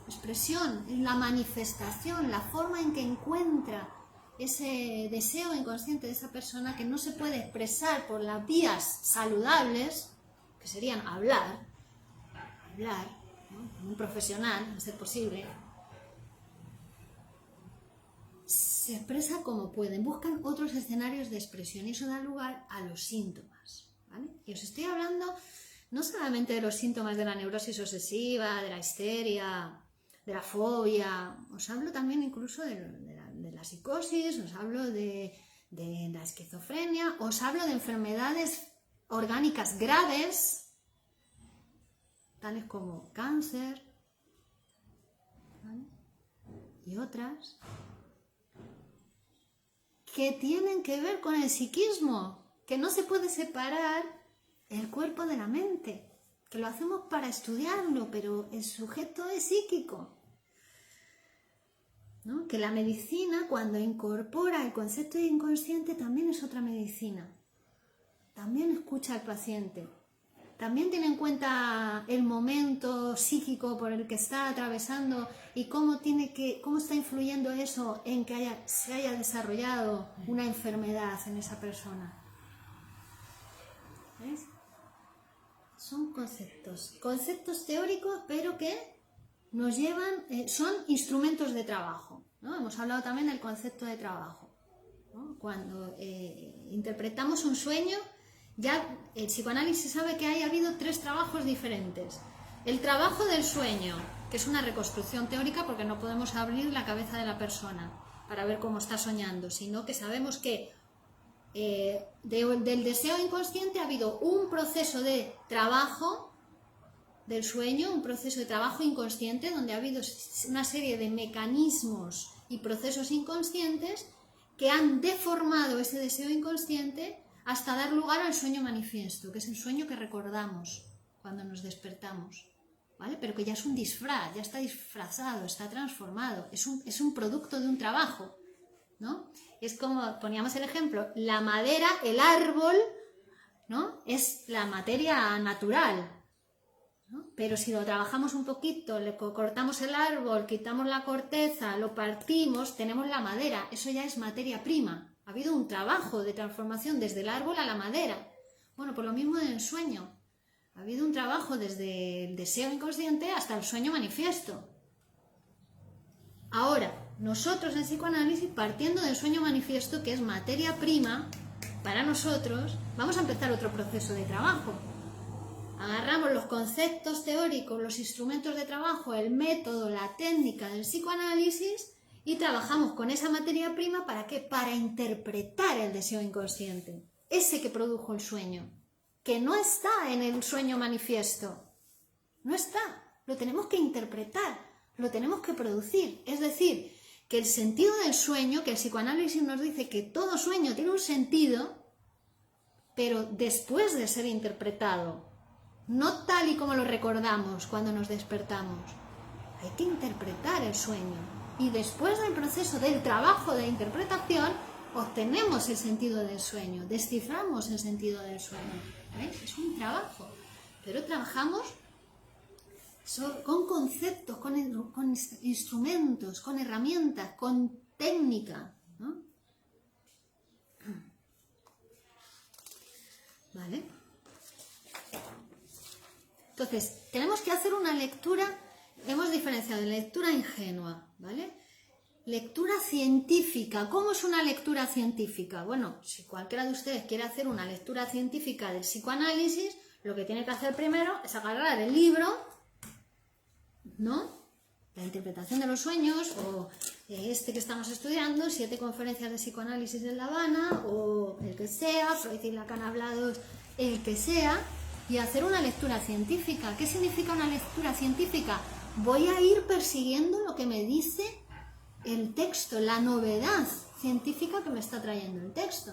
Expresión, la manifestación, la forma en que encuentra ese deseo inconsciente de esa persona que no se puede expresar por las vías saludables, que serían hablar, ¿no? Con un profesional, a ser posible, se expresa como pueden, buscan otros escenarios de expresión y eso da lugar a los síntomas, ¿vale? Y os estoy hablando no solamente de los síntomas de la neurosis obsesiva, de la histeria, de la fobia, os hablo también incluso de la psicosis, os hablo de la esquizofrenia, os hablo de enfermedades orgánicas graves, tales como cáncer, ¿vale? Y otras que tienen que ver con el psiquismo, que no se puede separar el cuerpo de la mente, que lo hacemos para estudiarlo, pero el sujeto es psíquico, ¿no? Que la medicina, cuando incorpora el concepto de inconsciente, también es otra medicina, también escucha al paciente, también tiene en cuenta el momento psíquico por el que está atravesando y cómo está influyendo eso en que se haya desarrollado una enfermedad en esa persona. ¿Ves? Son conceptos teóricos, pero que nos llevan, son instrumentos de trabajo, ¿no? Hemos hablado también del concepto de trabajo, ¿no? Cuando interpretamos un sueño, ya el psicoanálisis sabe que ha habido 3 trabajos diferentes. El trabajo del sueño, que es una reconstrucción teórica porque no podemos abrir la cabeza de la persona para ver cómo está soñando, sino que sabemos que del deseo inconsciente ha habido un proceso de trabajo del sueño, un proceso de trabajo inconsciente donde ha habido una serie de mecanismos y procesos inconscientes que han deformado ese deseo inconsciente hasta dar lugar al sueño manifiesto, que es el sueño que recordamos cuando nos despertamos, ¿vale? Pero que ya es un disfraz, ya está disfrazado, está transformado, es un producto de un trabajo, ¿no? Es como, poníamos el ejemplo, la madera, el árbol, ¿no? Es la materia natural, ¿no? Pero si lo trabajamos un poquito, le cortamos el árbol, quitamos la corteza, lo partimos, tenemos la madera, eso ya es materia prima. Ha habido un trabajo de transformación desde el árbol a la madera. Bueno, pues lo mismo en el sueño. Ha habido un trabajo desde el deseo inconsciente hasta el sueño manifiesto. Ahora, nosotros en psicoanálisis, partiendo del sueño manifiesto, que es materia prima para nosotros, vamos a empezar otro proceso de trabajo. Agarramos los conceptos teóricos, los instrumentos de trabajo, el método, la técnica del psicoanálisis y trabajamos con esa materia prima, ¿para qué? Para interpretar el deseo inconsciente, ese que produjo el sueño, que no está en el sueño manifiesto, no está, lo tenemos que interpretar, lo tenemos que producir, es decir, que el sentido del sueño, que el psicoanálisis nos dice que todo sueño tiene un sentido, pero después de ser interpretado, no tal y como lo recordamos cuando nos despertamos. Hay que interpretar el sueño y después del proceso del trabajo de interpretación obtenemos el sentido del sueño, desciframos el sentido del sueño. ¿Veis? Es un trabajo, pero trabajamos con conceptos, con instrumentos, con herramientas, con técnica, ¿no? ¿Vale? Entonces, tenemos que hacer una lectura, hemos diferenciado lectura ingenua, ¿vale? Lectura científica. ¿Cómo es una lectura científica? Bueno, si cualquiera de ustedes quiere hacer una lectura científica del psicoanálisis, lo que tiene que hacer primero es agarrar el libro, ¿no? La interpretación de los sueños, o este que estamos estudiando, 7 conferencias de psicoanálisis en La Habana, o el que sea, Freud y Lacan hablados, el que sea, y hacer una lectura científica. ¿Qué significa una lectura científica? Voy a ir persiguiendo lo que me dice el texto, la novedad científica que me está trayendo el texto.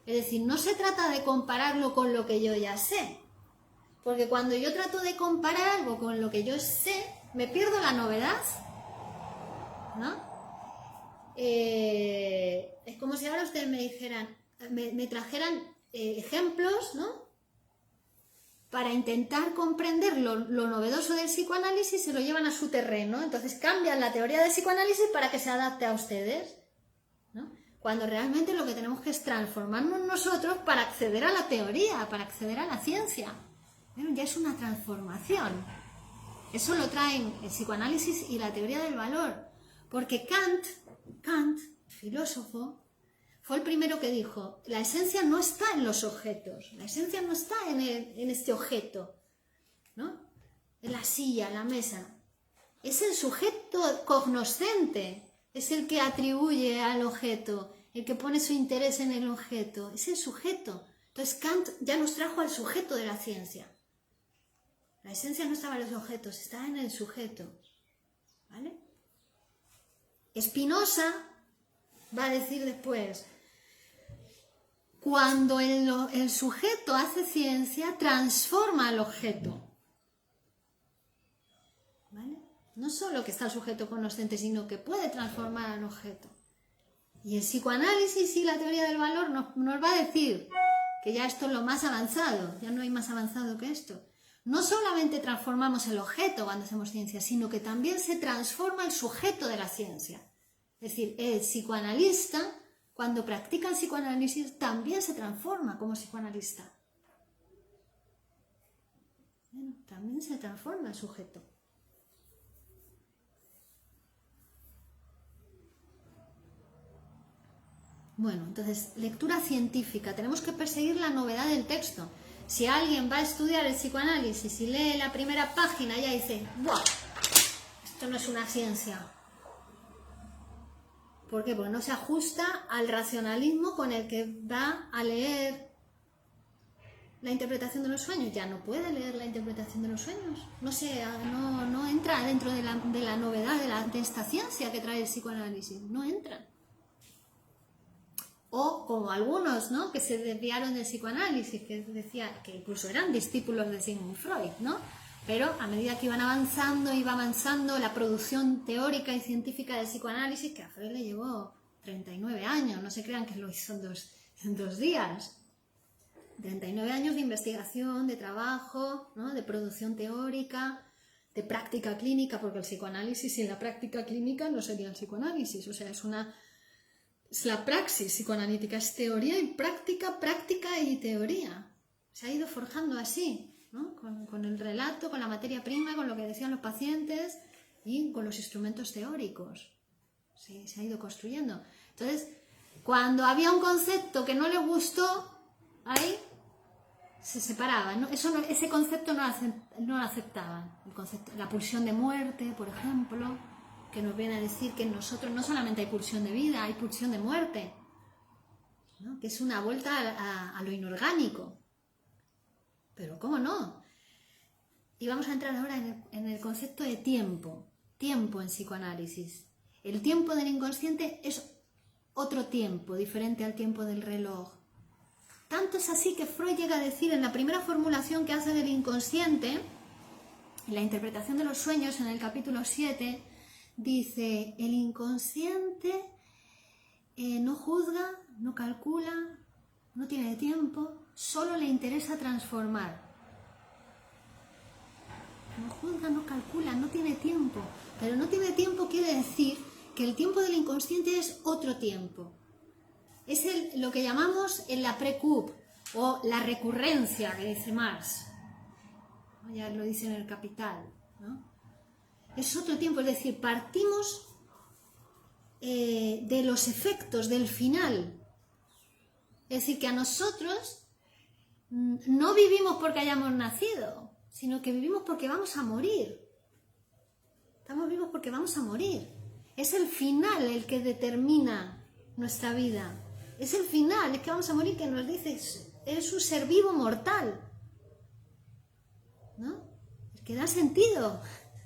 Es decir, no se trata de compararlo con lo que yo ya sé, porque cuando yo trato de comparar algo con lo que yo sé, me pierdo la novedad, ¿no? Es como si ahora ustedes me dijeran, me trajeran ejemplos, ¿no? Para intentar comprender lo novedoso del psicoanálisis, se lo llevan a su terreno, entonces cambian la teoría del psicoanálisis para que se adapte a ustedes, ¿no? Cuando realmente lo que tenemos que es transformarnos nosotros para acceder a la teoría, para acceder a la ciencia. Bueno, ya es una transformación. Eso lo traen el psicoanálisis y la teoría del valor, porque Kant, filósofo, fue el primero que dijo, la esencia no está en los objetos, la esencia no está en este objeto, ¿no? En la silla, la mesa. Es el sujeto cognoscente, es el que atribuye al objeto, el que pone su interés en el objeto, es el sujeto. Entonces Kant ya nos trajo al sujeto de la ciencia. La esencia no estaba en los objetos, estaba en el sujeto, ¿vale? Spinoza va a decir después, cuando el sujeto hace ciencia, transforma al objeto, ¿vale? No solo que está el sujeto cognoscente, sino que puede transformar al objeto. Y el psicoanálisis y la teoría del valor nos va a decir que ya esto es lo más avanzado, ya no hay más avanzado que esto. No solamente transformamos el objeto cuando hacemos ciencia, sino que también se transforma el sujeto de la ciencia. Es decir, el psicoanalista, cuando practica el psicoanálisis, también se transforma como psicoanalista. Bueno, también se transforma el sujeto. Bueno, entonces, lectura científica. Tenemos que perseguir la novedad del texto. Si alguien va a estudiar el psicoanálisis y lee la primera página, ya dice, ¡buah! Esto no es una ciencia. ¿Por qué? Porque no se ajusta al racionalismo con el que va a leer la interpretación de los sueños. Ya no puede leer la interpretación de los sueños. No entra dentro de la novedad de esta ciencia que trae el psicoanálisis. No entra. O como algunos, ¿no?, que se desviaron del psicoanálisis, que decía que incluso eran discípulos de Sigmund Freud, ¿no? Pero a medida que iba avanzando la producción teórica y científica del psicoanálisis, que a Freud le llevó 39 años, no se crean que lo hizo en dos días. 39 años de investigación, de trabajo, ¿no?, de producción teórica, de práctica clínica, porque el psicoanálisis sin la práctica clínica no sería el psicoanálisis, o sea, es la praxis psicoanalítica, es teoría y práctica, práctica y teoría. Se ha ido forjando así, ¿no?, con el relato, con la materia prima, con lo que decían los pacientes y con los instrumentos teóricos. Sí, se ha ido construyendo. Entonces, cuando había un concepto que no les gustó, ahí se separaban, ¿no? Ese concepto no lo aceptaban. El concepto, la pulsión de muerte, por ejemplo, que nos viene a decir que en nosotros no solamente hay pulsión de vida, hay pulsión de muerte, ¿no?, que es una vuelta a lo inorgánico. Pero ¿cómo no? Y vamos a entrar ahora en el concepto de tiempo en psicoanálisis. El tiempo del inconsciente es otro tiempo, diferente al tiempo del reloj. Tanto es así que Freud llega a decir en la primera formulación que hace del inconsciente, en la interpretación de los sueños, en el capítulo 7, dice, el inconsciente no juzga, no calcula, no tiene tiempo, solo le interesa transformar. No juzga, no calcula, no tiene tiempo. Pero no tiene tiempo quiere decir que el tiempo del inconsciente es otro tiempo. Es lo que llamamos el après-coup o la recurrencia, que dice Marx. Ya lo dice en el Capital, ¿no? Es otro tiempo, es decir, partimos de los efectos del final. Es decir, que a nosotros no vivimos porque hayamos nacido, sino que vivimos porque vamos a morir. Estamos vivos porque vamos a morir. Es el final el que determina nuestra vida. Es el final, es que vamos a morir, que nos dice, es un ser vivo mortal, ¿no? El que da sentido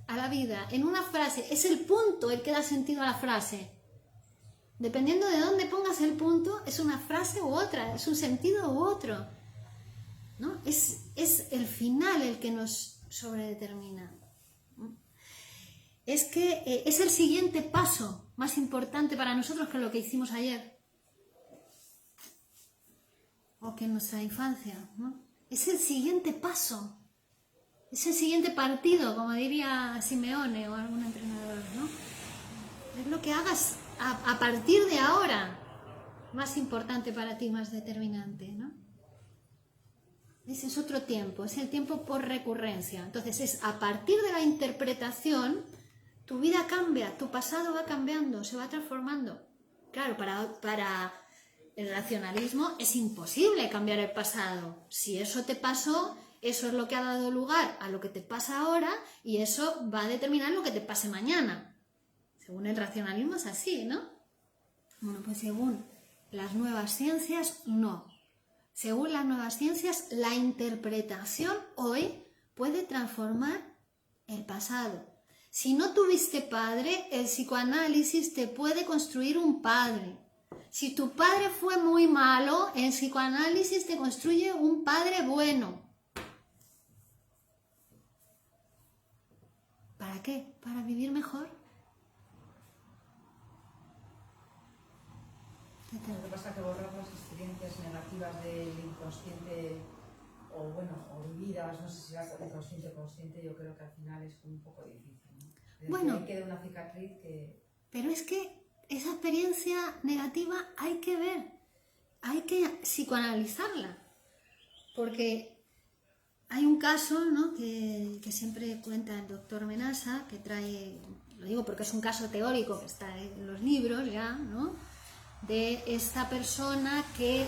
a la vida, en una frase, es el punto el que da sentido a la frase. Dependiendo de dónde pongas el punto, es una frase u otra, es un sentido u otro, ¿no? Es el final el que nos sobredetermina. Es que es el siguiente paso más importante para nosotros que lo que hicimos ayer, o que en nuestra infancia, ¿no? Es el siguiente paso. Es el siguiente partido, como diría Simeone o algún entrenador, ¿no? Es lo que hagas a partir de ahora, más importante para ti, más determinante, ¿no? Ese es otro tiempo, es el tiempo por recurrencia. Entonces es a partir de la interpretación, tu vida cambia, tu pasado va cambiando, se va transformando. Claro, para el racionalismo es imposible cambiar el pasado. Si eso te pasó, eso es lo que ha dado lugar a lo que te pasa ahora y eso va a determinar lo que te pase mañana. Según el racionalismo es así, ¿no? Bueno, pues según las nuevas ciencias, no. Según las nuevas ciencias, la interpretación hoy puede transformar el pasado. Si no tuviste padre, el psicoanálisis te puede construir un padre. Si tu padre fue muy malo, el psicoanálisis te construye un padre bueno. ¿Para qué? ¿Para vivir mejor? Lo que pasa es que borrar las experiencias negativas del inconsciente o vividas, no sé si va a ser inconsciente o consciente, yo creo que al final es un poco difícil, ¿no? Bueno, ahí queda una cicatriz que... Pero es que esa experiencia negativa hay que ver, hay que psicoanalizarla, porque hay un caso, ¿no?, que siempre cuenta el doctor Menasa, que trae, lo digo porque es un caso teórico que está en los libros ya, ¿no?, de esta persona que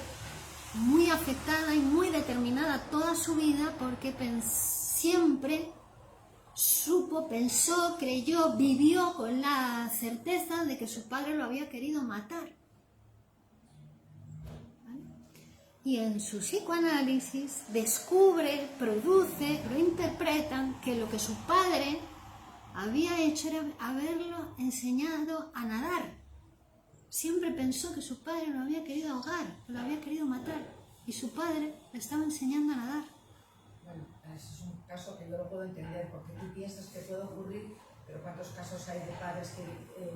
muy afectada y muy determinada toda su vida porque siempre supo, pensó, creyó, vivió con la certeza de que su padre lo había querido matar. ¿Vale? Y en su psicoanálisis descubre, produce, lo interpretan que lo que su padre había hecho era haberlo enseñado a nadar. Siempre pensó que su padre lo había querido ahogar, lo había querido matar, y su padre le estaba enseñando a nadar. Bueno, eso es un caso que yo lo puedo entender, porque tú piensas que puede ocurrir, pero ¿cuántos casos hay de padres que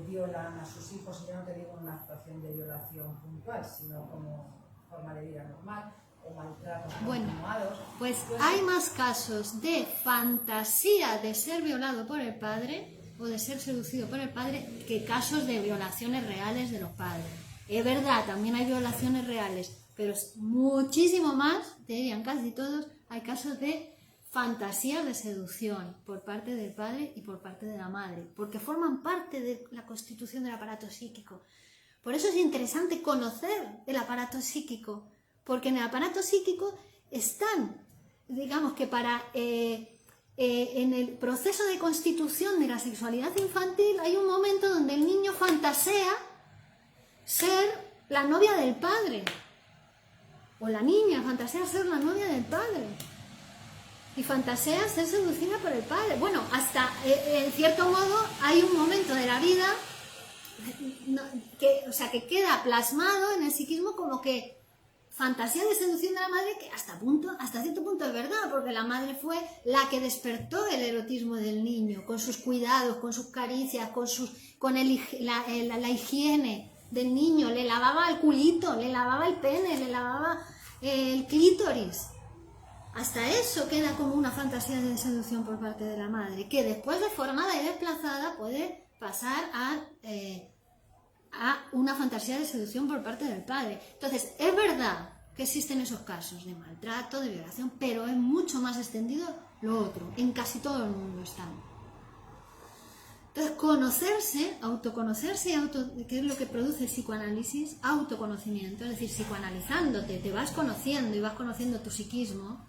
violan a sus hijos? Y yo no te digo una actuación de violación puntual, sino como forma de vida normal, o maltratos continuados. Pues hay más casos de fantasía de ser violado por el padre o de ser seducido por el padre que casos de violaciones reales de los padres. Es verdad, también hay violaciones reales, pero muchísimo más, te dirían casi todos, hay casos de fantasías de seducción por parte del padre y por parte de la madre, porque forman parte de la constitución del aparato psíquico. Por eso es interesante conocer el aparato psíquico, porque en el aparato psíquico están, digamos que en el proceso de constitución de la sexualidad infantil hay un momento donde el niño fantasea ser la novia del padre, o la niña fantasea ser la novia del padre, y fantasea ser seducida por el padre. Bueno, hasta en cierto modo hay un momento de la vida que queda plasmado en el psiquismo como que fantasía de seducción de la madre, que hasta cierto punto es verdad, porque la madre fue la que despertó el erotismo del niño, con sus cuidados, con sus caricias, con la higiene del niño, le lavaba el culito, le lavaba el pene, le lavaba el clítoris. Hasta eso queda como una fantasía de seducción por parte de la madre, que después deformada y desplazada puede pasar a una fantasía de seducción por parte del padre. Entonces, es verdad que existen esos casos de maltrato, de violación, pero es mucho más extendido lo otro. En casi todo el mundo están. Entonces, conocerse, autoconocerse, que es lo que produce el psicoanálisis, autoconocimiento, es decir, psicoanalizándote, te vas conociendo y vas conociendo tu psiquismo,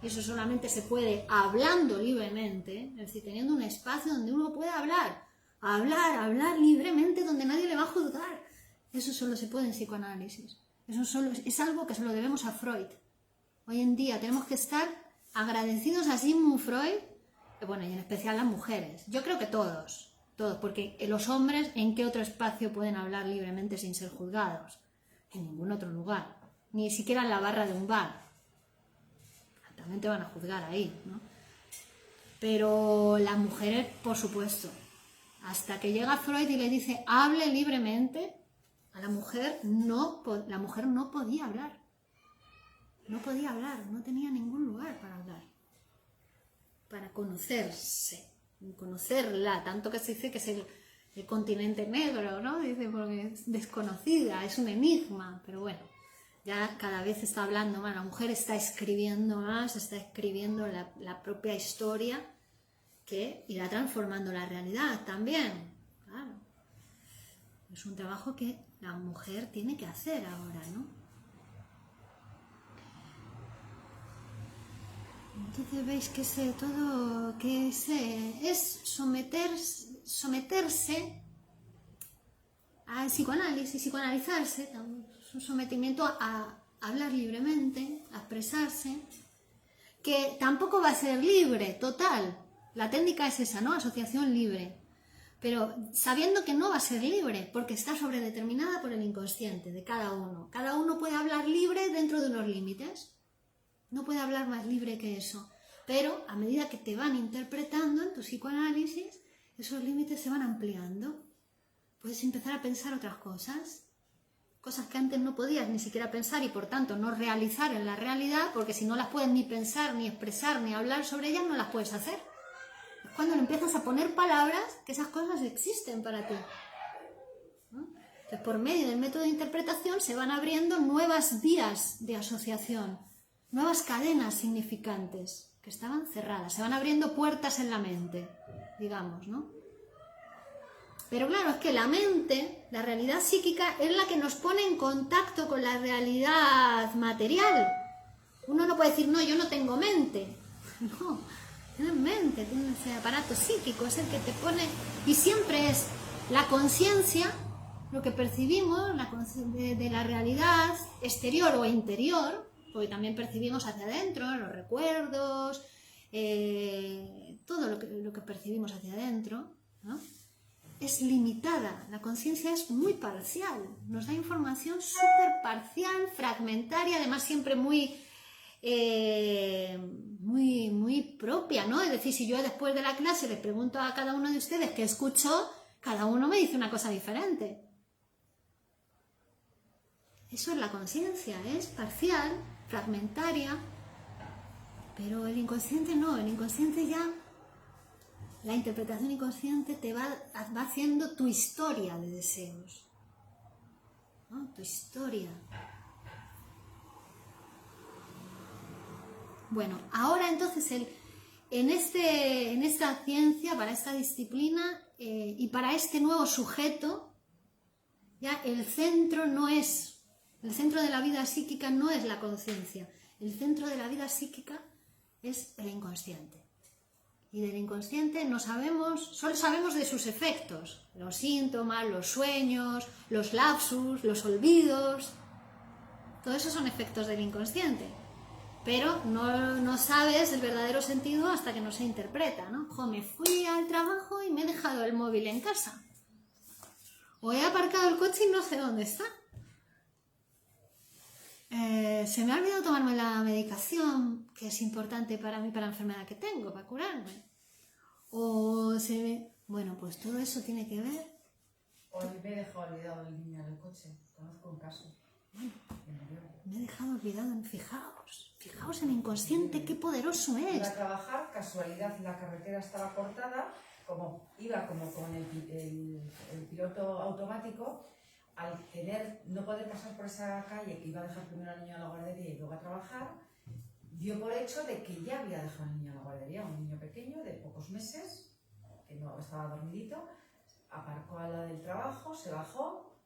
y eso solamente se puede hablando libremente, es decir, teniendo un espacio donde uno puede hablar libremente, donde nadie le va a juzgar. Eso solo se puede en psicoanálisis. Eso solo es algo que se lo debemos a Freud. Hoy en día tenemos que estar agradecidos a Sigmund Freud, bueno, y en especial las mujeres. Yo creo que todos, porque los hombres, ¿en qué otro espacio pueden hablar libremente sin ser juzgados? En ningún otro lugar, ni siquiera en la barra de un bar. También te van a juzgar ahí, ¿no? Pero las mujeres, por supuesto. Hasta que llega Freud y le dice, hable libremente, a la mujer no podía hablar. No podía hablar, no tenía ningún lugar para hablar. Para conocerse, conocerla, tanto que se dice que es el continente negro, ¿no? Dice, porque es desconocida, es un enigma, pero bueno, ya cada vez se está hablando más, la mujer está escribiendo más, está escribiendo la propia historia, que irá transformando la realidad también, claro. Es un trabajo que la mujer tiene que hacer ahora, ¿no? Entonces veis que es someterse al psicoanálisis, psicoanalizarse, es un sometimiento a hablar libremente, a expresarse, que tampoco va a ser libre, total. La técnica es esa, ¿no? Asociación libre. Pero sabiendo que no va a ser libre, porque está sobredeterminada por el inconsciente de cada uno. Cada uno puede hablar libre dentro de unos límites. No puede hablar más libre que eso. Pero a medida que te van interpretando en tu psicoanálisis, esos límites se van ampliando. Puedes empezar a pensar otras cosas cosas que antes no podías ni siquiera pensar y por tanto no realizar en la realidad, porque si no las puedes ni pensar, ni expresar, ni hablar sobre ellas, no las puedes hacer. Es cuando le empiezas a poner palabras que esas cosas existen para ti. ¿No? Entonces, por medio del método de interpretación se van abriendo nuevas vías de asociación, nuevas cadenas significantes que estaban cerradas, se van abriendo puertas en la mente, digamos, ¿no? Pero claro, es que la mente, la realidad psíquica, es la que nos pone en contacto con la realidad material. Uno no puede decir, no, yo no tengo mente. No, tienes mente, tienes ese aparato psíquico, es el que te pone... Y siempre es la conciencia, lo que percibimos de la realidad exterior o interior, porque también percibimos hacia adentro, los recuerdos, todo lo que percibimos hacia adentro, ¿no? Es limitada, la conciencia es muy parcial, nos da información súper parcial, fragmentaria, además siempre muy propia, ¿no? Es decir, si yo después de la clase les pregunto a cada uno de ustedes qué escuchó, cada uno me dice una cosa diferente. Eso es la conciencia, es parcial, fragmentaria, pero el inconsciente no, el inconsciente ya... La interpretación inconsciente te va haciendo tu historia de deseos, ¿no? Tu historia. Bueno, ahora entonces en esta ciencia, para esta disciplina y para este nuevo sujeto, ya el centro de la vida psíquica no es la conciencia, el centro de la vida psíquica es el inconsciente. Y del inconsciente solo sabemos de sus efectos, los síntomas, los sueños, los lapsus, los olvidos, todo eso son efectos del inconsciente, pero no sabes el verdadero sentido hasta que no se interpreta, ¿no? Me fui al trabajo y me he dejado el móvil en casa, o he aparcado el coche y no sé dónde está. Se me ha olvidado tomarme la medicación que es importante para mí, para la enfermedad que tengo, para curarme. Bueno, pues todo eso tiene que ver. Hoy me he dejado olvidado el niño en el coche. Conozco un caso. Bueno, me he dejado olvidado. Fijaos en el inconsciente, qué poderoso es. Iba a trabajar, casualidad, la carretera estaba cortada, iba como con el piloto automático. Al no poder pasar por esa calle, que iba a dejar primero al niño a la guardería y luego a trabajar, dio por hecho de que ya había dejado al niño a la guardería, un niño pequeño de pocos meses, que no estaba dormidito, aparcó a la del trabajo, se bajó,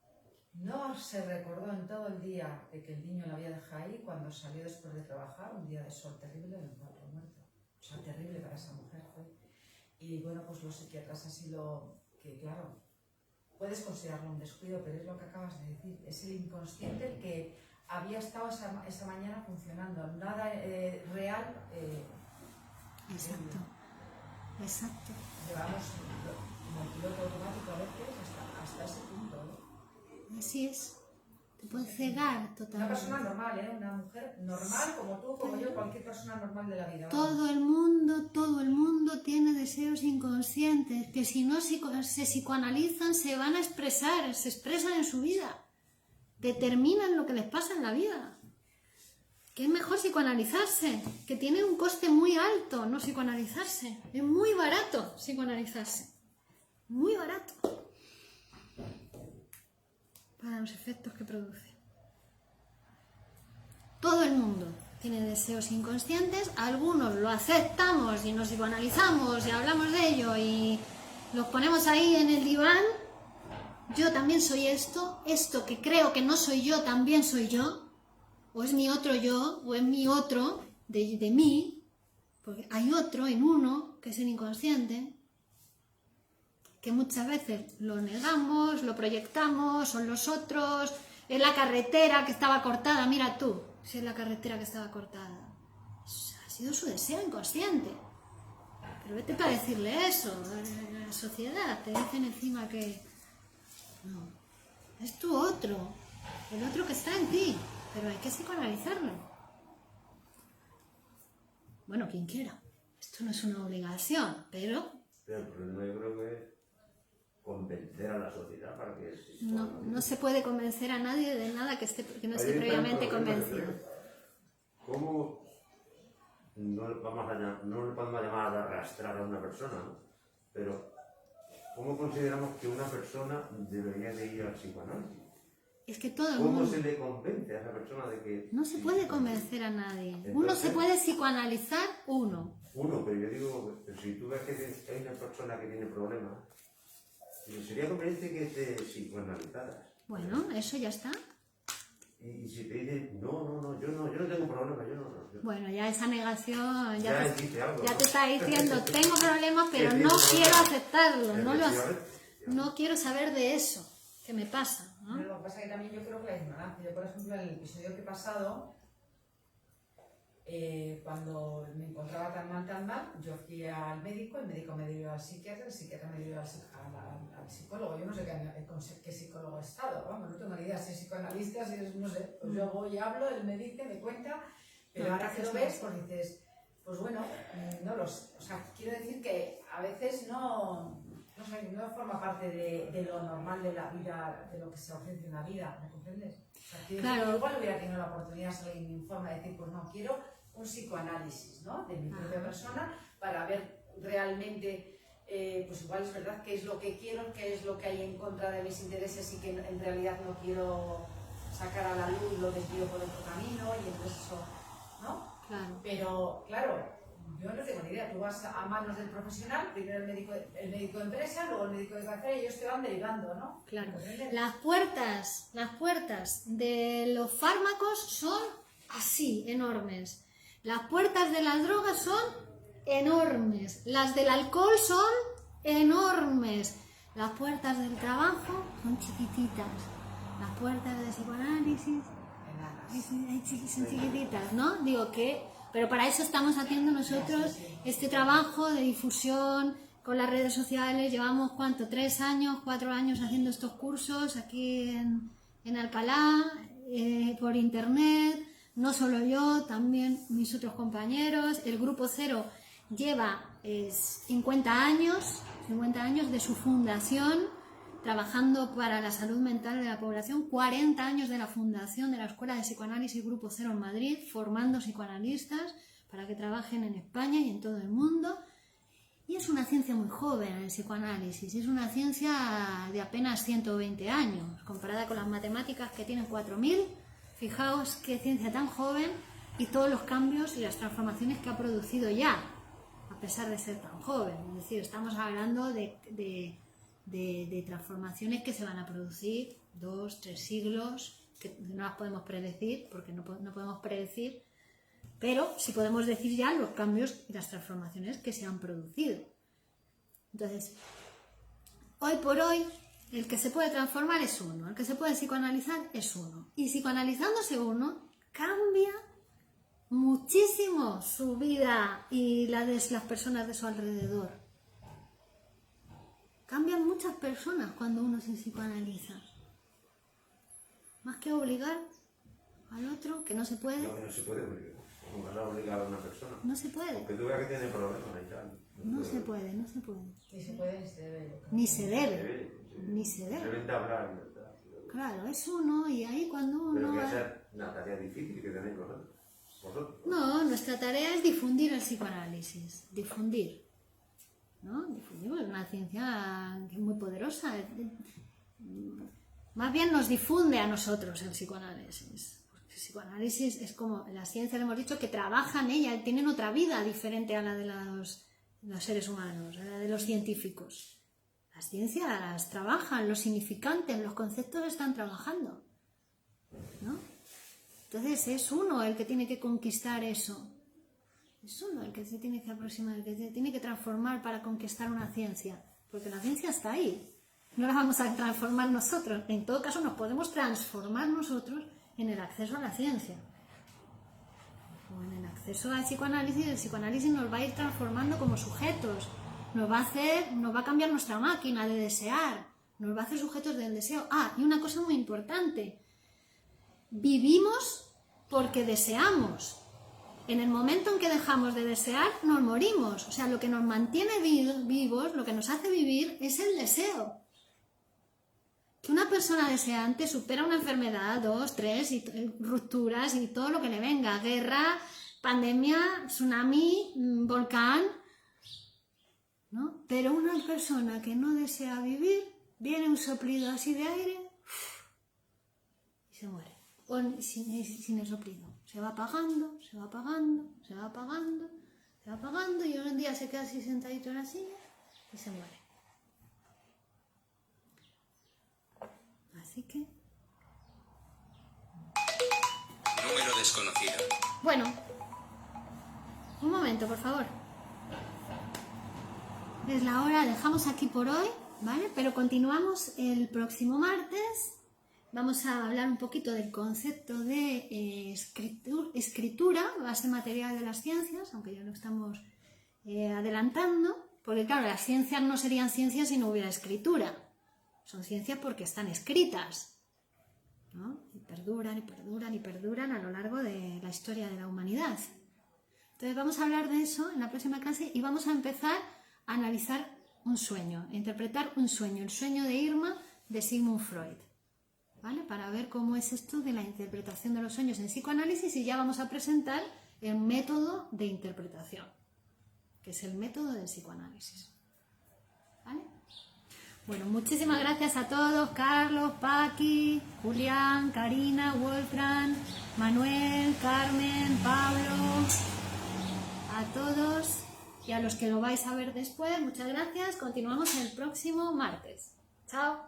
no se recordó en todo el día de que el niño lo había dejado ahí. Cuando salió después de trabajar, un día de sol terrible, lo encontró muerto. O sea, terrible para esa mujer fue. Y bueno, pues los psiquiatras que claro, puedes considerarlo un descuido, pero es lo que acabas de decir, es el inconsciente el que había estado esa mañana funcionando, nada real. Exacto. Llevamos como piloto automático a veces hasta ese punto, ¿no? Así es, te puede cegar totalmente. Una persona normal, una mujer normal como tú, como yo, cualquier persona normal de la vida. Todo el mundo tiene deseos inconscientes que si no se psicoanalizan se van a expresar, se expresan en su vida, determinan lo que les pasa en la vida. Que es mejor psicoanalizarse, que tiene un coste muy alto no psicoanalizarse, es muy barato psicoanalizarse, muy barato para los efectos que produce. Todo el mundo tiene deseos inconscientes, algunos lo aceptamos y nos psicoanalizamos y hablamos de ello y los ponemos ahí en el diván. Yo también soy esto que creo que no soy yo también soy yo, o es mi otro yo, o es mi otro de mí, porque hay otro en uno que es el inconsciente, que muchas veces lo negamos, lo proyectamos, son los otros, es la carretera que estaba cortada, mira tú, si es la carretera que estaba cortada. Ha sido su deseo inconsciente. Pero vete para decirle eso, a la sociedad, te dicen encima que no, es tu otro, el otro que está en ti, pero hay que psicoanalizarlo. Bueno, quien quiera, esto no es una obligación, pero... El problema yo creo que convencer a la sociedad para que... No se puede convencer a nadie de nada que no esté previamente convencido. ¿Cómo no le podemos llamar a arrastrar a una persona, ¿no? Pero ¿cómo consideramos que una persona debería de ir al psicoanálisis? Es que todo el ¿Cómo mundo... se le convence a esa persona de que...? No se puede convencer a nadie. Entonces, uno se puede psicoanalizar, uno. Uno, pero yo digo, si tú ves que hay una persona que tiene problemas, sería conveniente que te psicoanalizaras. Bueno, eso ya está. Y si te dicen, no, yo no tengo problemas, yo no. Bueno, ya esa negación Ya dice algo, ya ¿no? te está diciendo, tengo problemas, pero no quiero aceptarlo, no quiero saber de eso, que me pasa, ¿no? Pero lo que pasa es que también yo creo que la ignorancia. Yo, por ejemplo, en el episodio que he pasado, cuando me encontraba tan mal, yo fui al médico, el médico me dio al psiquiatra, el psiquiatra me dio al psicólogo. Yo no sé qué psicólogo he estado, vamos, no tengo ni idea si es psicoanalista, si es, no sé. Pues yo voy y hablo, él me dice, me cuenta, pero ahora que lo ves, pues dices, pues bueno, o sea, quiero decir que a veces no forma parte de lo normal de la vida, de lo que se ofrece en la vida, ¿me comprendes? O sea, Claro. Igual hubiera tenido la oportunidad de salir en informe de decir, pues no, quiero un psicoanálisis, ¿no? De mi propia persona para ver realmente, pues igual es verdad qué es lo que quiero, qué es lo que hay en contra de mis intereses y que en realidad no quiero sacar a la luz, lo desvío por otro camino y entonces eso, ¿no? Claro. Pero, claro, yo no tengo ni idea. Tú vas a manos del profesional, primero el médico de empresa, luego el médico de cabecera y ellos te van derivando, ¿no? Claro. Las puertas de los fármacos son así, enormes. Las puertas de las drogas son enormes. Las del alcohol son enormes. Las puertas del trabajo son chiquititas. Las puertas del psicoanálisis son chiquititas, ¿no? Digo que... Pero para eso estamos haciendo nosotros este trabajo de difusión con las redes sociales. Llevamos, ¿cuánto? 3 años, 4 años haciendo estos cursos aquí en Alcalá, por internet. No solo yo, también mis otros compañeros. El Grupo Cero lleva 50 años de su fundación, trabajando para la salud mental de la población, 40 años de la fundación de la Escuela de Psicoanálisis Grupo Cero en Madrid, formando psicoanalistas para que trabajen en España y en todo el mundo. Y es una ciencia muy joven el psicoanálisis, es una ciencia de apenas 120 años, comparada con las matemáticas que tienen 4000. Fijaos qué ciencia tan joven y todos los cambios y las transformaciones que ha producido ya, a pesar de ser tan joven. Es decir, estamos hablando de transformaciones que se van a producir 2, 3 siglos, que no las podemos predecir, porque no podemos predecir, pero sí podemos decir ya los cambios y las transformaciones que se han producido. Entonces, hoy por hoy, el que se puede transformar es uno, el que se puede psicoanalizar es uno. Y psicoanalizándose uno, cambia muchísimo su vida y la de las personas de su alrededor. Cambian muchas personas cuando uno se psicoanaliza. Más que obligar al otro, que no se puede. No se puede obligar. ¿Cómo vas a obligar a una persona? No se puede. Aunque tú veas que tiene problemas y tal. No se puede. Ni se puede ni se debe. Ni se debe. Deben de hablar, ¿verdad? Claro, es uno y ahí cuando uno... Pero que va a ser una tarea difícil que tenéis vosotros. No, nuestra tarea es difundir el psicoanálisis. Difundir. ¿No? Difundir es una ciencia que es muy poderosa. Más bien nos difunde a nosotros el psicoanálisis. El psicoanálisis es como la ciencia, le hemos dicho, que trabajan ella, tienen otra vida diferente a la de los seres humanos, a la de los científicos. Las ciencias trabajan, los significantes, los conceptos están trabajando, ¿no? Entonces es uno el que tiene que conquistar eso. Es uno el que se tiene que aproximar, el que se tiene que transformar para conquistar una ciencia. Porque la ciencia está ahí. No la vamos a transformar nosotros. En todo caso, nos podemos transformar nosotros en el acceso a la ciencia. O en el acceso al psicoanálisis. El psicoanálisis nos va a ir transformando como sujetos. Nos va a cambiar nuestra máquina de desear. Nos va a hacer sujetos del deseo. Ah, y una cosa muy importante. Vivimos porque deseamos. En el momento en que dejamos de desear, nos morimos. O sea, lo que nos mantiene vivos, lo que nos hace vivir, es el deseo. que una persona deseante supera una enfermedad, 2, 3, rupturas y todo lo que le venga, guerra, pandemia, tsunami, volcán, ¿no? Pero una persona que no desea vivir, viene un soplido así de aire y se muere. O sin el soplido. Se va apagando, se va apagando, se va apagando, se va apagando y un día se queda así sentadito en la silla y se muere. Así que... Número desconocido. Bueno, un momento, por favor. Es la hora, dejamos aquí por hoy, ¿vale? Pero continuamos el próximo martes. Vamos a hablar un poquito del concepto de escritura, base material de las ciencias, aunque ya lo estamos adelantando, porque claro, las ciencias no serían ciencias si no hubiera escritura. Son ciencias porque están escritas, ¿no? Y perduran y perduran y perduran a lo largo de la historia de la humanidad. Entonces vamos a hablar de eso en la próxima clase y vamos a empezar a analizar un sueño, a interpretar un sueño, el sueño de Irma de Sigmund Freud, ¿vale? Para ver cómo es esto de la interpretación de los sueños en psicoanálisis y ya vamos a presentar el método de interpretación, que es el método del psicoanálisis, ¿vale? Bueno, muchísimas gracias a todos, Carlos, Paqui, Julián, Karina, Wolfram, Manuel, Carmen, Pablo, a todos y a los que lo vais a ver después, muchas gracias. Continuamos el próximo martes. Chao.